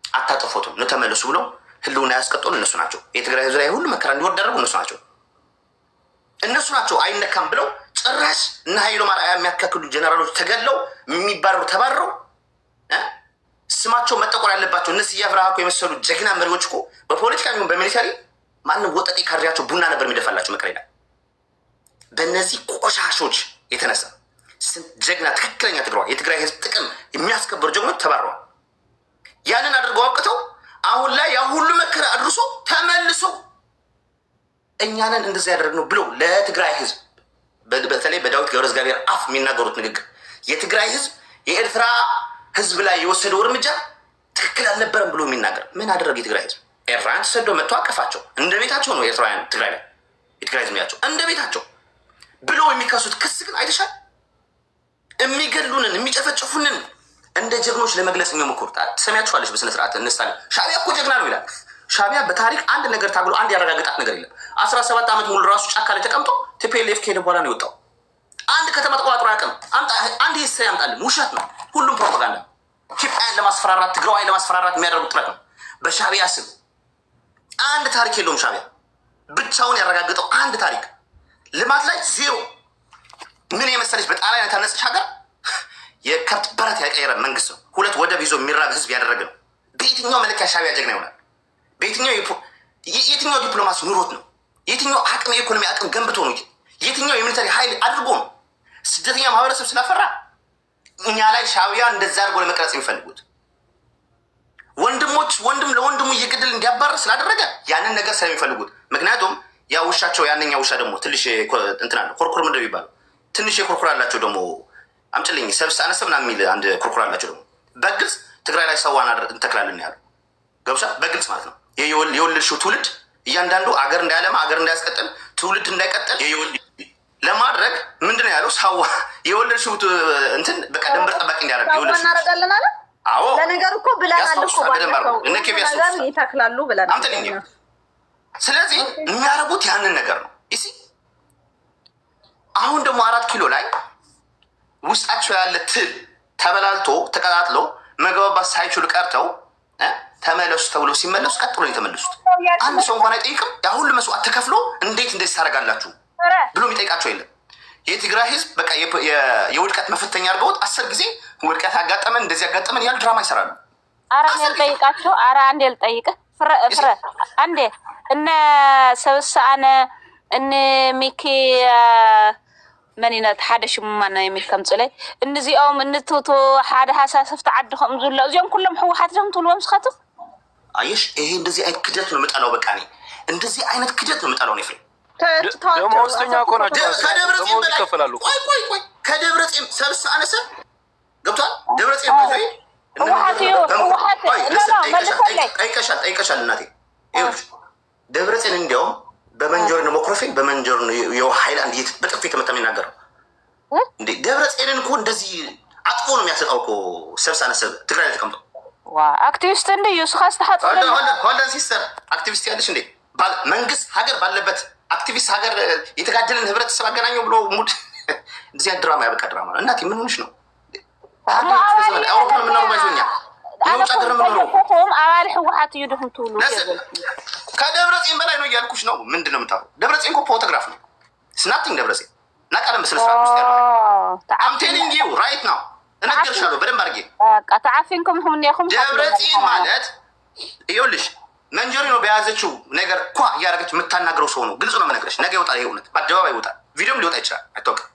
አታጠፎትም ነው ተመለሱ ብሎ ህልውና ያስቀጠሉ እነሱ ናቸው። የትግራይ ህዝብ ላይ ሁሉ መከራ እንዲወርድ ያደረጉ እነሱ ናቸው። አይነካም ብለው ጭራሽ እና ኃይሎ ማርያ የሚያካክሉ ጀነራሎች ተገለው የሚባረሩ ተባረው ስማቸው መጠቆር ያለባቸው እነ ስዬ አብርሃ እኮ የመሰሉ ጀግና መሪዎች እኮ በፖለቲካ የሚሆን በሚሊታሪ ማንም ወጠጤ ካድሬያቸው ቡና ነበር የሚደፋላቸው መቀሌ ላይ። በእነዚህ ቆሻሾች የተነሳ ስንት ጀግና ትክክለኛ የትግራይ ህዝብ ጥቅም የሚያስከብሩ ጀግኖች ተባረዋል። ያንን አድርገው አውቅተው አሁን ላይ ያ ሁሉ መከራ አድርሶ ተመልሶ እኛንን እንደዚህ ያደረግነው ብለው ለትግራይ ህዝብ በተለይ በዳዊት ገብረ እግዚአብሔር አፍ የሚናገሩት ንግግር የትግራይ ህዝብ የኤርትራ ህዝብ ላይ የወሰደው እርምጃ ትክክል አልነበረም ብሎ የሚናገር ምን አደረገ? የትግራይ ህዝብ ኤርትራውያን ተሰዶ መጥቶ አቀፋቸው። እንደ ቤታቸው ነው ኤርትራውያን ትግራይ ላይ የትግራይ ህዝብ ያቸው እንደ ቤታቸው ብለው የሚከሱት ክስ ግን አይተሻል? የሚገድሉንን የሚጨፈጭፉንን እንደ ጀግኖች ለመግለጽ የሚሞክሩት ትሰሚያችኋለች። በስነ ስርዓት እንስታለ ሻዕቢያ እኮ ጀግና ነው ይላል። ሻዕቢያ በታሪክ አንድ ነገር ታግሎ አንድ ያረጋግጣት ነገር የለም። 17 ዓመት ሙሉ ራሱ ጫካ ላይ ተቀምጦ ቲፒኤልኤፍ ከሄደ በኋላ ነው የወጣው። አንድ ከተማ ተቆጣጥሮ አያውቅም። አንድ ሂስ ያምጣልን ውሸት ነው። ሁሉም ፕሮፓጋንዳ ኢትዮጵያን ለማስፈራራት ትግራዋይ ለማስፈራራት የሚያደርጉት ጥረት ነው። በሻዕቢያ ስም አንድ ታሪክ የለውም። ሻዕቢያ ብቻውን ያረጋግጠው አንድ ታሪክ ልማት ላይ ዜሮ። ምን የመሰለች በጣሊያን የታነጸች ሀገር የከብት በረት ያቀየረ መንግስት ነው። 2 ወደብ ይዞ የሚራብ ህዝብ ያደረገ ነው። በየትኛው መለኪያ ሻዕቢያ ጀግና ይሆናል? የትኛው ዲፕሎማሲ ኑሮት ነው? የትኛው አቅም የኢኮኖሚ አቅም ገንብቶ ነው? የትኛው የሚሊታሪ ኃይል አድርጎ ነው? ስደተኛ ማህበረሰብ ስላፈራ እኛ ላይ ሻዕቢያ እንደዛ አድርጎ ለመቅረጽ የሚፈልጉት ወንድም ለወንድሙ እየገደል እንዲያባር ስላደረገ ያንን ነገር ስለሚፈልጉት። ምክንያቱም ያ ውሻቸው ያነኛ ውሻ ደግሞ ትንሽ እንትና ነው ኮርኩር ምንድነው የሚባለው? ትንሽ የኮርኩር አላቸው ደግሞ አምጭልኝ ሰብስ አነሰ ምናምን የሚል አንድ ኮርኩር አላቸው ደግሞ በግልጽ ትግራይ ላይ ሰዋን እንተክላለን ያሉ ገብሻ በግልጽ ማለት ነው። የወለድሽው ትውልድ እያንዳንዱ አገር እንዳያለማ አገር እንዳያስቀጥል ትውልድ እንዳይቀጥል ለማድረግ ምንድን ነው ያለው? ሰዋ የወለድሽው እንትን በቃ ድንበር ጠባቂ እንዲያደርግ የወለድሽው እናደርጋለን አለ። አዎ ለነገሩ እኮ ብለናል እኮ ባለፈው ይተክላሉ ብለናል። ስለዚህ የሚያደርጉት ያንን ነገር ነው። እሺ አሁን ደግሞ 4 ኪሎ ላይ ውስጣቸው ያለ ትል ተበላልቶ ተቀጣጥሎ መግባባት ሳይችሉ ቀርተው ተመለሱ ተብሎ ሲመለሱ ቀጥ ብሎ የተመለሱት አንድ ሰው እንኳን አይጠይቅም። ያ ሁሉ መስዋዕት ተከፍሎ እንዴት እንደዚህ ታደርጋላችሁ ብሎ የሚጠይቃቸው የለም። የትግራይ ህዝብ በቃ የውድቀት መፈተኛ አድርገውት 10 ጊዜ ውድቀት አጋጠመን እንደዚህ አጋጠመን ያሉ ድራማ ይሰራሉ። አራ ልጠይቃችሁ አንዴ ልጠይቅህ ፍረ አንዴ እነ ሰብሳአነ እነ ሚኪ መንነት ሓደ ሽሙ ማና የሚከም ጽለይ እንዚኦም እንቶቶ ሓደ ሓሳስፍ ተዓድኹም ዝሎ እዚኦም ኩሎም ሕወሓት ጀም ትልዎም ስኻቱ አየሽ ይሄ እንደዚህ አይነት ክደት ነው መጣለው። በቃ እኔ እንደዚህ አይነት ክደት ነው መጣለው ነው ፍሬ ደሞዝተኛ እኮ ናቸው። ደሞዝ ይከፈላሉ። ቆይ ከደብረጽዮን ሰብሳአነ ሰብ ገብቷል። ደብረጽዮን ባይዘይ ጠይቀሻል እናቴ። ይኸውልሽ ደብረጽዮን እንዲያውም በመንጀር ነው መክሮፌን በመንጀር ነው የውሃ ሃይላንድ በጥፊ የተመታ የሚናገረው እንዴ። ደብረጽዮንን እኮ እንደዚህ አጥፎ ነው የሚያሰቃው እኮ ሰብሳአነ ሰብ ትግራይ ላይ ተቀምጦ አክቲቪስት እንደ ዩስኻስ ተሐጥ ሆልደን ሲስተር አክቲቪስት ያለሽ እንዴ መንግስት ሀገር ባለበት አክቲቪስት ሀገር የተጋደለን ህብረተሰብ አገናኘው ብሎ ሙድ እንደዚህ ድራማ ያበቃ ድራማ ነው። እናቴ ምን ሆነሽ ነው? አውሮፓ ምን ነው ባይዞኛ የውጭ ሀገር ምን ነው አባል ሕወሓት ይዱም ትውሉ ከደብረጽዮን በላይ ነው እያልኩሽ ነው። ምንድነው የምታወራው? ደብረጽዮን እኮ ፎቶግራፍ ነው ስናቲንግ ደብረጽዮን እና ቃለ ምስል ስራ ውስጥ ያለው I'm telling you right now እነግርሻለሁ በደንብ አድርጌ በቃ ተዓፊንኩም ሁን ያኹም ደብረጽዮን ማለት ይኸውልሽ መንጀሪ ነው በያዘችው ነገር ኳ እያደረገች የምታናግረው ሰው ነው። ግልጽ ነው የምነግርሽ። ነገ ይወጣል፣ ይሄ እውነት በአደባባይ ይወጣል፣ ቪዲዮም ሊወጣ ይችላል። አይታወቅም።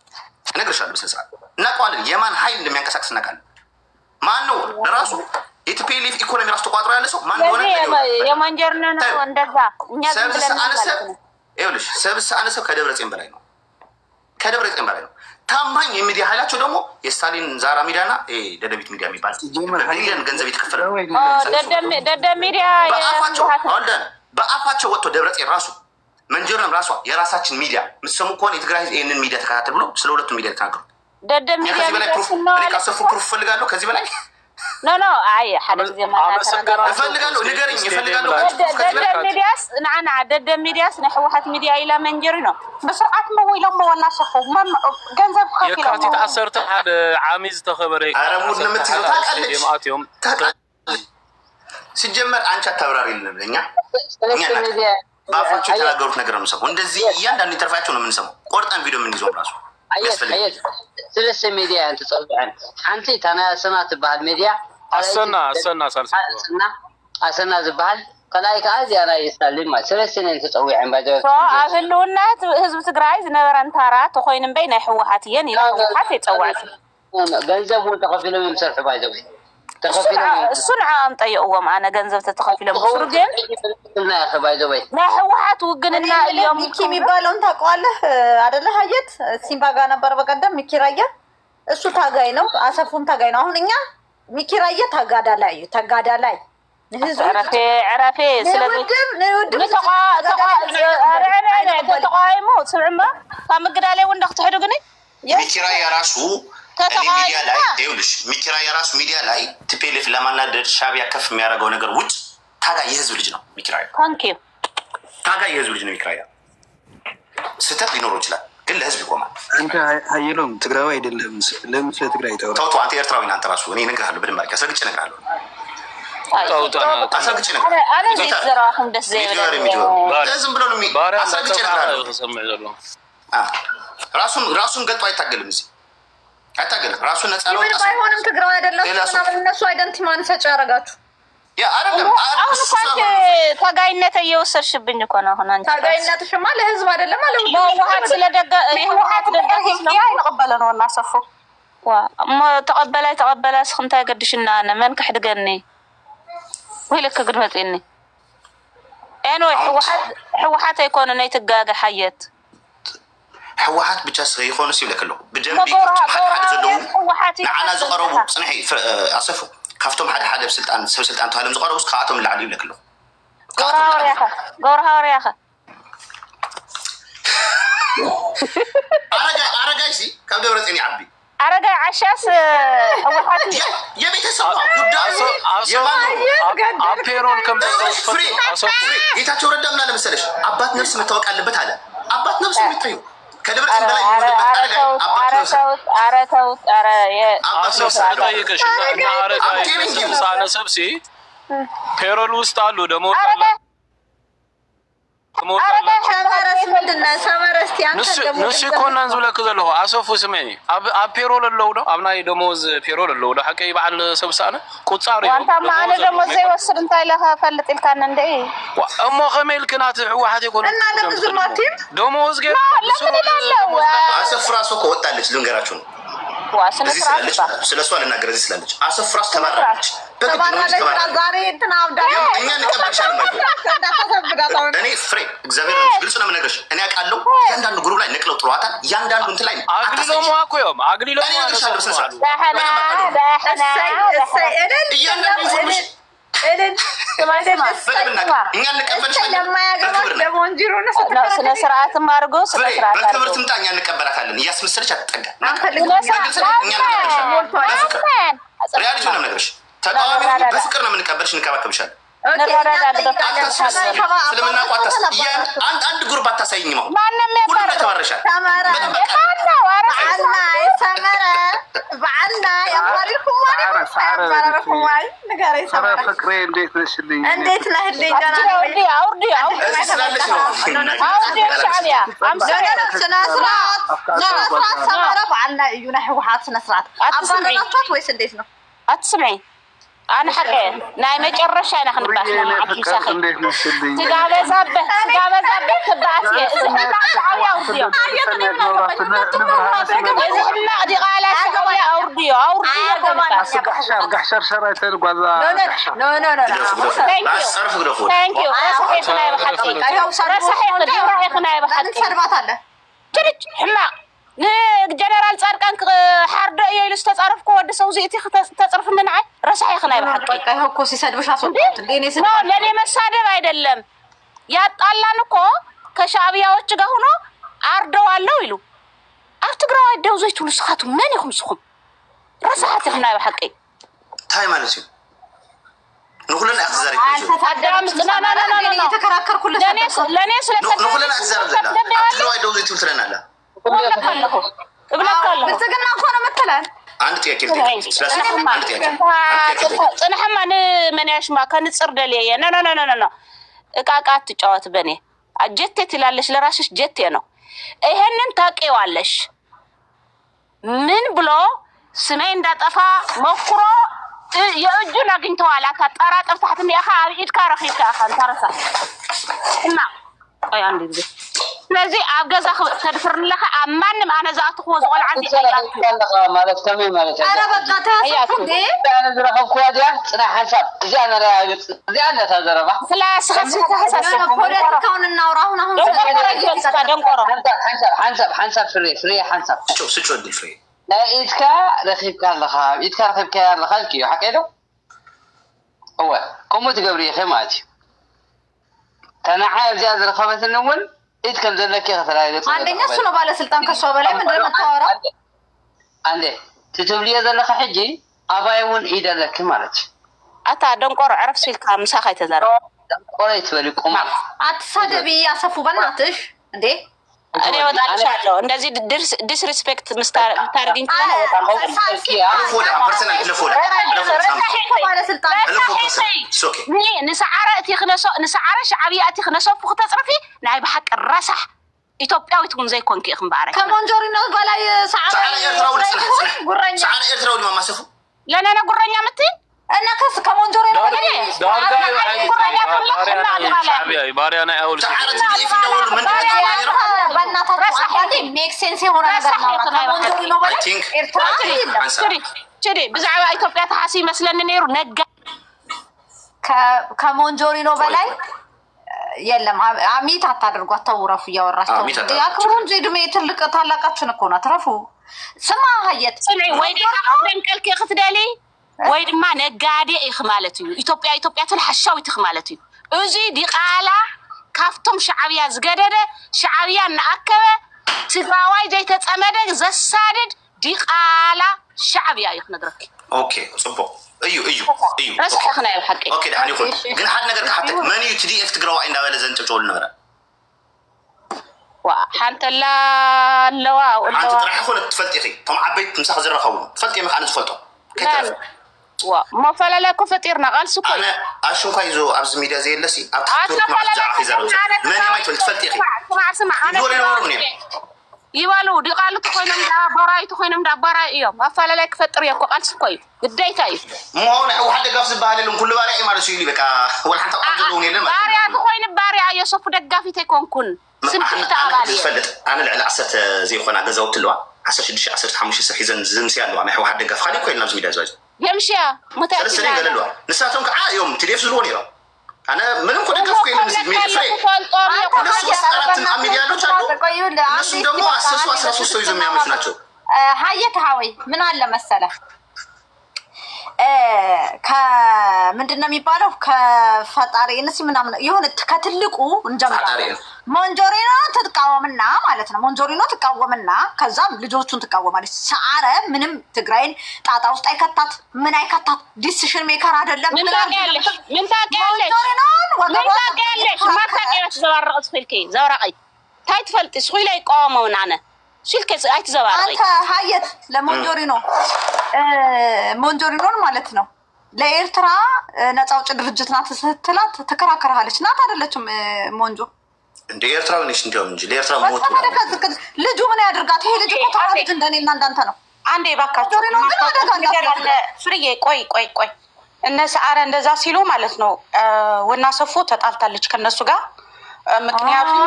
እነግርሻለሁ በስነ ስርዓት እናውቀዋለን። የማን ኃይል እንደሚያንቀሳቅስ እናውቃለን። ማን ነው ለራሱ የቲፒኤልኤፍ ኢኮኖሚ ራሱ ተቋጥሮ ያለ ሰው ማን ሆነ? የማንጀር ነው እንደዛ እኛ ይኸውልሽ ሰብሳአነ ሰብ ከደብረጽዮን በላይ ነው። ከደብረጽዮን በላይ ነው። ታማኝ የሚዲያ ኃይላቸው ደግሞ የስታሊን ዛራ ሚዲያና ደደቢት ሚዲያ የሚባል ሚሊዮን ገንዘብ የተከፈለ ደደብ ሚዲያ በአፋቸው ወጥቶ ደብረጽዮን ራሱ መንጀርንም ራሷ የራሳችን ሚዲያ የምትሰሙ ከሆነ የትግራይ ህዝብ ይህንን ሚዲያ ተከታተል ብሎ ስለ ሁለቱም ሚዲያ ተናገሩ። ደደብ ሚዲያ ከዚህ በላይ ፕሩፍ እኔ ካሰፉ ፕሩፍ እፈልጋለሁ። ከዚህ በላይ ኖ አይ ሓደ ጊዜ እፈልጋለሁ ንገረኝ እፈልጋለሁ። ደደብ ሚዲያስ ንዓና ደደብ ሚዲያስ ናይ ሕወሓት ሚዲያ ኢላ መንጀሪ ነው በስርዓት መወይሎም መወናሰፉ ገንዘብ ከፊሎም የካቲት 10 ሓደ ዓሚዝ ተኸበረ አረሙድ ለምትይዘው ታውቃለች። ሲጀመር አንቺ አታብራሪልን ለኛ በአፋቸው የተናገሩት ነገር ነው የምንሰማው። እንደዚህ እያንዳንዱ ኢንተርቪያቸው ነው የምንሰማው። ቆርጠን ቪዲዮ የምንይዘው ራሱ سلسة ميديا أنت تصدقين أنتي تنا سنة تبهال ميديا أسنا سالس أسنا زبهال كلايك عادي أنا يستلم ما سلسة أنت تصويعين بعد فأهلونا هزب تجرايز نوران ترى تخوين بين حوحاتين يحوحات يتصوعت جنزب وتقفلهم يمسرح بعد ذوي الصنعة أمطيقوهم أنا جنزب تتخفيلهم بسرقين لا يا أخي بعد ذوي لا حوحات وقلنا اليوم ميكي ميبالون تقواله عدله هايت سيمباغا نبر بقدم ميكي رايا السو تاغاينو أسفون تاغاينو هونيا ميكي رايا تاغادا لاي عرفي سلبي تقايمو سمعما فمقدالي وندق تحدو قني ميكي رايا راسو ሚዲያ ላይ ይኸውልሽ ሚኪራ የራሱ ሚዲያ ላይ ቲፒኤልኤፍ ለማናደድ ሻዕቢያ ከፍ የሚያደርገው ነገር ውጭ ታጋይ የህዝብ ልጅ ነው ሚኪራ። ታጋይ የህዝብ ልጅ ነው ሚኪራ። ስህተት ሊኖረው ይችላል ግን ለህዝብ ይቆማል። አንተ ሀይሎም ትግራዊ አይደለም። ለምን ስለ ትግራይ ታወራ? ተውቶ አንተ ኤርትራዊ ነህ። አንተ ራሱ እኔ እነግርሃለሁ በደንብ አድርጌ አስረግጬ እነግርሃለሁ። ዝም ብሎ ነው አስረግጬ እነግርሃለሁ። ራሱን ገልጦ አይታገልም እዚህ አይታገልም። ራሱን ነፃ ነው ባይሆንም ትግራዊ አይደለም ምናምን እነሱ አይደንቲ ማን ሰጭ ያረጋችሁ ያ አይደለም። ታጋይነት እየወሰድሽብኝ እኮ ነው። አሁን አንቺ ታጋይነትሽማ ለህዝብ አይደለም አለ ህወሓት ስለደጋ ህወሓት ደጋፊ ነው አይቀበለ ነው እና ሰፉ ተቀበለ ስንታ ይገድሽና እነ ማን ከሕድገኒ ወይልክ ግድመጥኒ እኔ ህወሓት አይኮነ ነው ትጋጋ ሓየት ሕወሓት ብቻ ይኾኑ ሲብለከሎ ብደንቢ ሓደ ዘለዉ ንዓና ዝቐረቡ ፅንሒ ኣሰፉ ካብቶም ሓደ ሰብ ስልጣን ተባሂሎም ዝቐረቡ ካብኣቶም ላዕሊ ይብለከሎ ገብረ ሃዋርያኸ ኣረጋይ ሲ ካብ ደብረጽዮን ይዓቢ አረጋይ ዓሻስ ሕወሓት የቤተሰብ ጉዳዩ አፔሮል ጌታቸው ረዳ ምን አለ መሰለሽ አባት ነፍስ መታወቅ አለበት አለ። አባት ነፍስ የሚታዩ ከደብረጽዮን በላይ የሚሆንበት አረጋይ አባት ነፍስ ጠይቅሽ እና አረጋይ ሳነሰብሲ ፔሮል ውስጥ አሉ ደግሞ ንሱ ኮናን ዝብለክ ዘለኹ ኣሰፉ ስመይ ኣብ ፔሮል ኣለዉ ዶ ኣብ ናይ ደሞዝ ፔሮል ኣለዉ ዶ ሓቀይ በዓል ሰብሳነ ቁፃር እዩ ዋንታማ ኣነ ደሞዝ ዘይወስድ እንታይ ኢለኻ ፈልጥ ኢልካና እንደ እሞ ከመይ ኢልክ ናቲ ሕወሓት ይኮኑ እና ለምዝማቲም ደሞዝ ገ ለምን ይላለው አሰፍ ራሱ እኮ ወጣለች ልንገራችሁ ነው ስለሷ ልናገር እዚህ ስላለች አሰፍ ራሱ ተባራለች ዛሬ እንትና አብዳ እኛ እንቀበልሻለን እኔ ፍሬ እግዚአብሔር ግልጽ ነው የምነግርሽ እኔ አውቃለሁ ያንዳንዱ ግሩፕ ላይ ነቅለው ጥሯታል ያንዳንዱ እንት ላይ አግሊሎ ማኮዮም አግሊሎ ዳህና እያንዳንዱ ኢንፎርሜሽን እኛ እንቀበልሻለን ስነ ስርዓትም አድርጎ ስነ ስርዓት በክብር ትምጣ እኛ እንቀበላታለን እያስመሰለች አትጠጋ ሪያሊቲ ነው የምነግርሽ ተቃዋሚ በፍቅር ነው የምንቀበልሽ እንከባከብሻለን ስለምናቋታስ አንድ ግሩፕ አታሳይኝም አሁን ሁሉም ተባረሻል بعدنا يا باركم واي نقاري سمرة فكري እንዴት ነሽልኝ እንዴት ነህ ልኝ ደህና አውርዲ ሻዕቢያ ስነስርዓት ሰመረ بعدنا እዩና ህወሓት ስነስርዓት አባላችኋት ወይስ እንዴት ነው አትስመኝ أنا حكي ناي ما جرش أنا خنباح ما عاد مسخي تجابة زبة تبعتي اسمها شعبية أورديو إذا ما دي غالة شعبية أورديو قحشر شرايتين قضاء thank you رصحي خناي بحكي رصحي خناي بحكي تريج حما جنرال صاركان حرد يلس تصرفكو ود سو زيتي تصرف منعي رصحي خناي بحكي በቃ ይሄ እኮ ሲሰድብሽ አስወጣት ለኔ ለኔ መሳደብ አይደለም ያጣላን እኮ ከሻዕቢያዎች ጋር ሆኖ አርደዋለሁ ይሉ አፍትግራው አይደው ዘይቱ ልስኻቱ ማን ይኹም ስኹም رصحت خناي بحكي ታይ ማለት ነው نقولنا أخزر لا يتكركركل ለኔ ስለተከራከርኩ نقولنا أخزر لا أتلو አይደው ዘይቱ ትለና لا እብለካለሁ ብትግና እኮ ነው መተላል አንድ ጥያቄ ጽንሐማ ምን ያሽማ ከንጽር ደለየ ና እቃቃ ትጫወት በኔ አጀቴ ትላለሽ ለራስሽ ጀቴ ነው ይሄንን ታውቂዋለሽ ምን ብሎ ስሜ እንዳጠፋ ሞክሮ የእጁን አግኝተዋል አጣራ ጠፍታት እንዲያኻ አብኢድ ካረኺታ አንታረሳ እና አይ አንዴ ጊዜ ስለዚህ አብገዛ ተድፍርን ለኻ አማንም አነ ዛት ኾ ዝቆል ዓንዲ ያለኻ ማለት ከመይ ማለት አረ በቃ ታስፉ አነ ዝረኸብኩ ወዲያ ጽና ሐሳብ እዚያ ነራ እዚያ ነታዘረባ ፍላስ ሐሳብ ፖለቲካውን እናውራ አሁን ደንቆሮ ሐሳብ ፍሬ ሐሳብ ስጮ ድል ፍሬ ኢትካ ረኺብካ ኣለኻ ኢትካ ረኺብካ ኣለኻ ልኪዮ ሓቀዶ هو كم تقبري خمات كان عايز يازر خمس النون إذا كم ذلك يا خسرائي عندنا سنو بالله سلطان كشوبلة من دون التوارا عندي تتبلي ذلك حجي أبايون إذا لك مالك أتا دنقر عرف سلك مساخة تزار قريت بالكم أتصدق يا سفو بناتش عندي أنا وضع شعله እንደዚህ disrespect مستارجين كنا نسعرتي نسعر شعبياتي خنصف وختصرفي نعي بحق الرسح ኢትዮጵያዊ ትሁን ዘይኮንክ ይኹም ባረክ ከሞንጆሪኖ በላይ ሰዓራ ኤርትራው ማማሰፉ ለነነ ጉረኛ ምትይ እና ከስ ከሞንጆሪኖ በላይ ባሪያና ያውል ሜክ ሴንስ የሆነ ነገር ነው ከሞንጆሪኖ በላይ ኤርትራ ችዲ ብዛዕባ ኢትዮጵያ ተሓሲ መስለን ነይሩ ነጋ ከሞንጆሪኖ በላይ የለም አሚት አታደርጓት ተውረፉ ያወራችሁ ያክብሩ እንጂ ድሜ ትልቅ ታላቃችን እኮ ነው ተረፉ ስማ ሀየት ወይ ደንቀልክ ክትደሊ ወይ ድማ ነጋዴ ይኽ ማለት እዩ ኢትዮጵያ ተልሐሻዊት ይኽ ማለት እዩ እዚ ዲቃላ ካፍቶም ሻዕቢያ ዝገደደ ሻዕቢያ እናአከበ ትግራዋይ ዘይተጸመደ ዘሳድድ ዲቃላ ሻዕቢያ ይኽ ነግረክ ኦኬ ጽቦ እዩ ረስሐና ይሐቂ ኦኬ ዳኒ ይኹን ግን ሓደ ነገር ከሓተክ መን እዩ TDF ትግራዋይ እንዳበለ ዘንጭጮል ነበር ሓንተላ ኣለዋ አንተ ጥራሕ ኮነ ትፈልጥ ኢኺ ቶም ዓበይት ምሳኽ ዝረኸቡ ትፈልጥ ኢኺ ኣነ ዝፈልጦ ما فلا لا كفتيرنا قال سكر انا اشو كايزو ابز ميديا زي اللسي يوالو دي قالوا تخوينم دا براي تخوينم دا براي يوم افلا لا كفتر يكو قال سكوي قديتاي مو انا واحد قفز بالهم كل باري ما رسيلي بقى ولا حتى قبلوني لما باري تخوين باري يوسف دغافي تكون كن سمت تعالي انا العلا عسات زي خونا غزاوت لوا 10 حيزن زمسي قالوا انا واحد دغاف خلي كوين نفس ميديا زاج يمشي متى سنين قال له نساتهم كعا يوم تليف زلوني را انا منهم كنت دغاف كوين نفس ميديا እነሱም ደግሞ 13 ይዘው የሚያመጡ ናቸው። ሀየት ሀዊ ምን አለ መሰለህ ከምንድን ነው የሚባለው ከፈጣሪ እንሲ ምናምን የሆነ ከትልቁ እንጀምራለን። ሞንጆሪኖ ትቃወምና ማለት ነው። ሞንጆሪኖ ትቃወምና ከዛም ልጆቹን ትቃወማለች። ሰዓረ ምንም ትግራይን ጣጣ ውስጥ አይከታት ምን አይከታት ዲሲሽን ሜከር አይደለም። ምን ታውቂያለሽ? ማታውቂያለሽ ዘባረቀት ፈልከ ዘባረቀይ ታይ ትፈልጥ ስኹይ ላይ ቆመውና አነ ሲልከ አይት ዘባረቀይ አንተ ሀየት ለሞንጆሪኖ ሞንጆሪኖን ማለት ነው ለኤርትራ ነፃ አውጪ ድርጅት ናት ስትላት ተከራከራለች። ናት አይደለችም ሞንጆ እንደ ኤርትራው ነሽ እንደውም እንጂ ለኤርትራ ሞት ልጁ ምን ያደርጋት? ይሄ ልጅ እኮ ታውቃለች እንደኔና እንዳንተ ነው። አንዴ ባካችሁ ፍርዬ ቆይ እነ ሰዓረ እንደዛ ሲሉ ማለት ነው ወና ሰፎ ተጣልታለች ከነሱ ጋር ምክንያቱም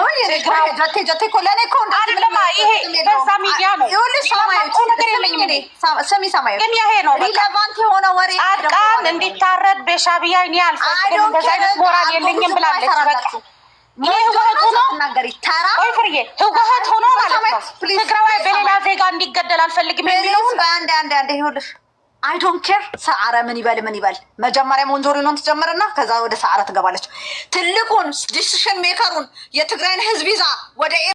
ጀቴ ኮለኔ እኮ አይደለም ይሄ በዛ ሚዲያ ነው ይኸውልሽ ሰማይ ግን ይሄ ነው ሪሌቫንት የሆነ ወሬ ጻድቃን እንዲታረድ በሻቢያ እኔ አልፈልግም እንደዛ አይነት ሞራል የለኝም ብላለች። በቃ ይሄ ወጥቶ ነው ተናገሪ ታራ ቆይ ፍርዬ ህውጋት ሆኖ ማለት ነው ትግራዋይ በሌላ ዜጋ እንዲገደል አልፈልግም የሚለው አንዴ ይኸውልሽ አይ ዶንት ኬር ሰዓረ ምን ይበል መጀመሪያ ሞንጆሪኖን ትጀምርና ከዛ ወደ ሰዓረ ትገባለች። ትልቁን ዲሲሽን ሜከሩን የትግራይን ህዝብ ይዛ ወደ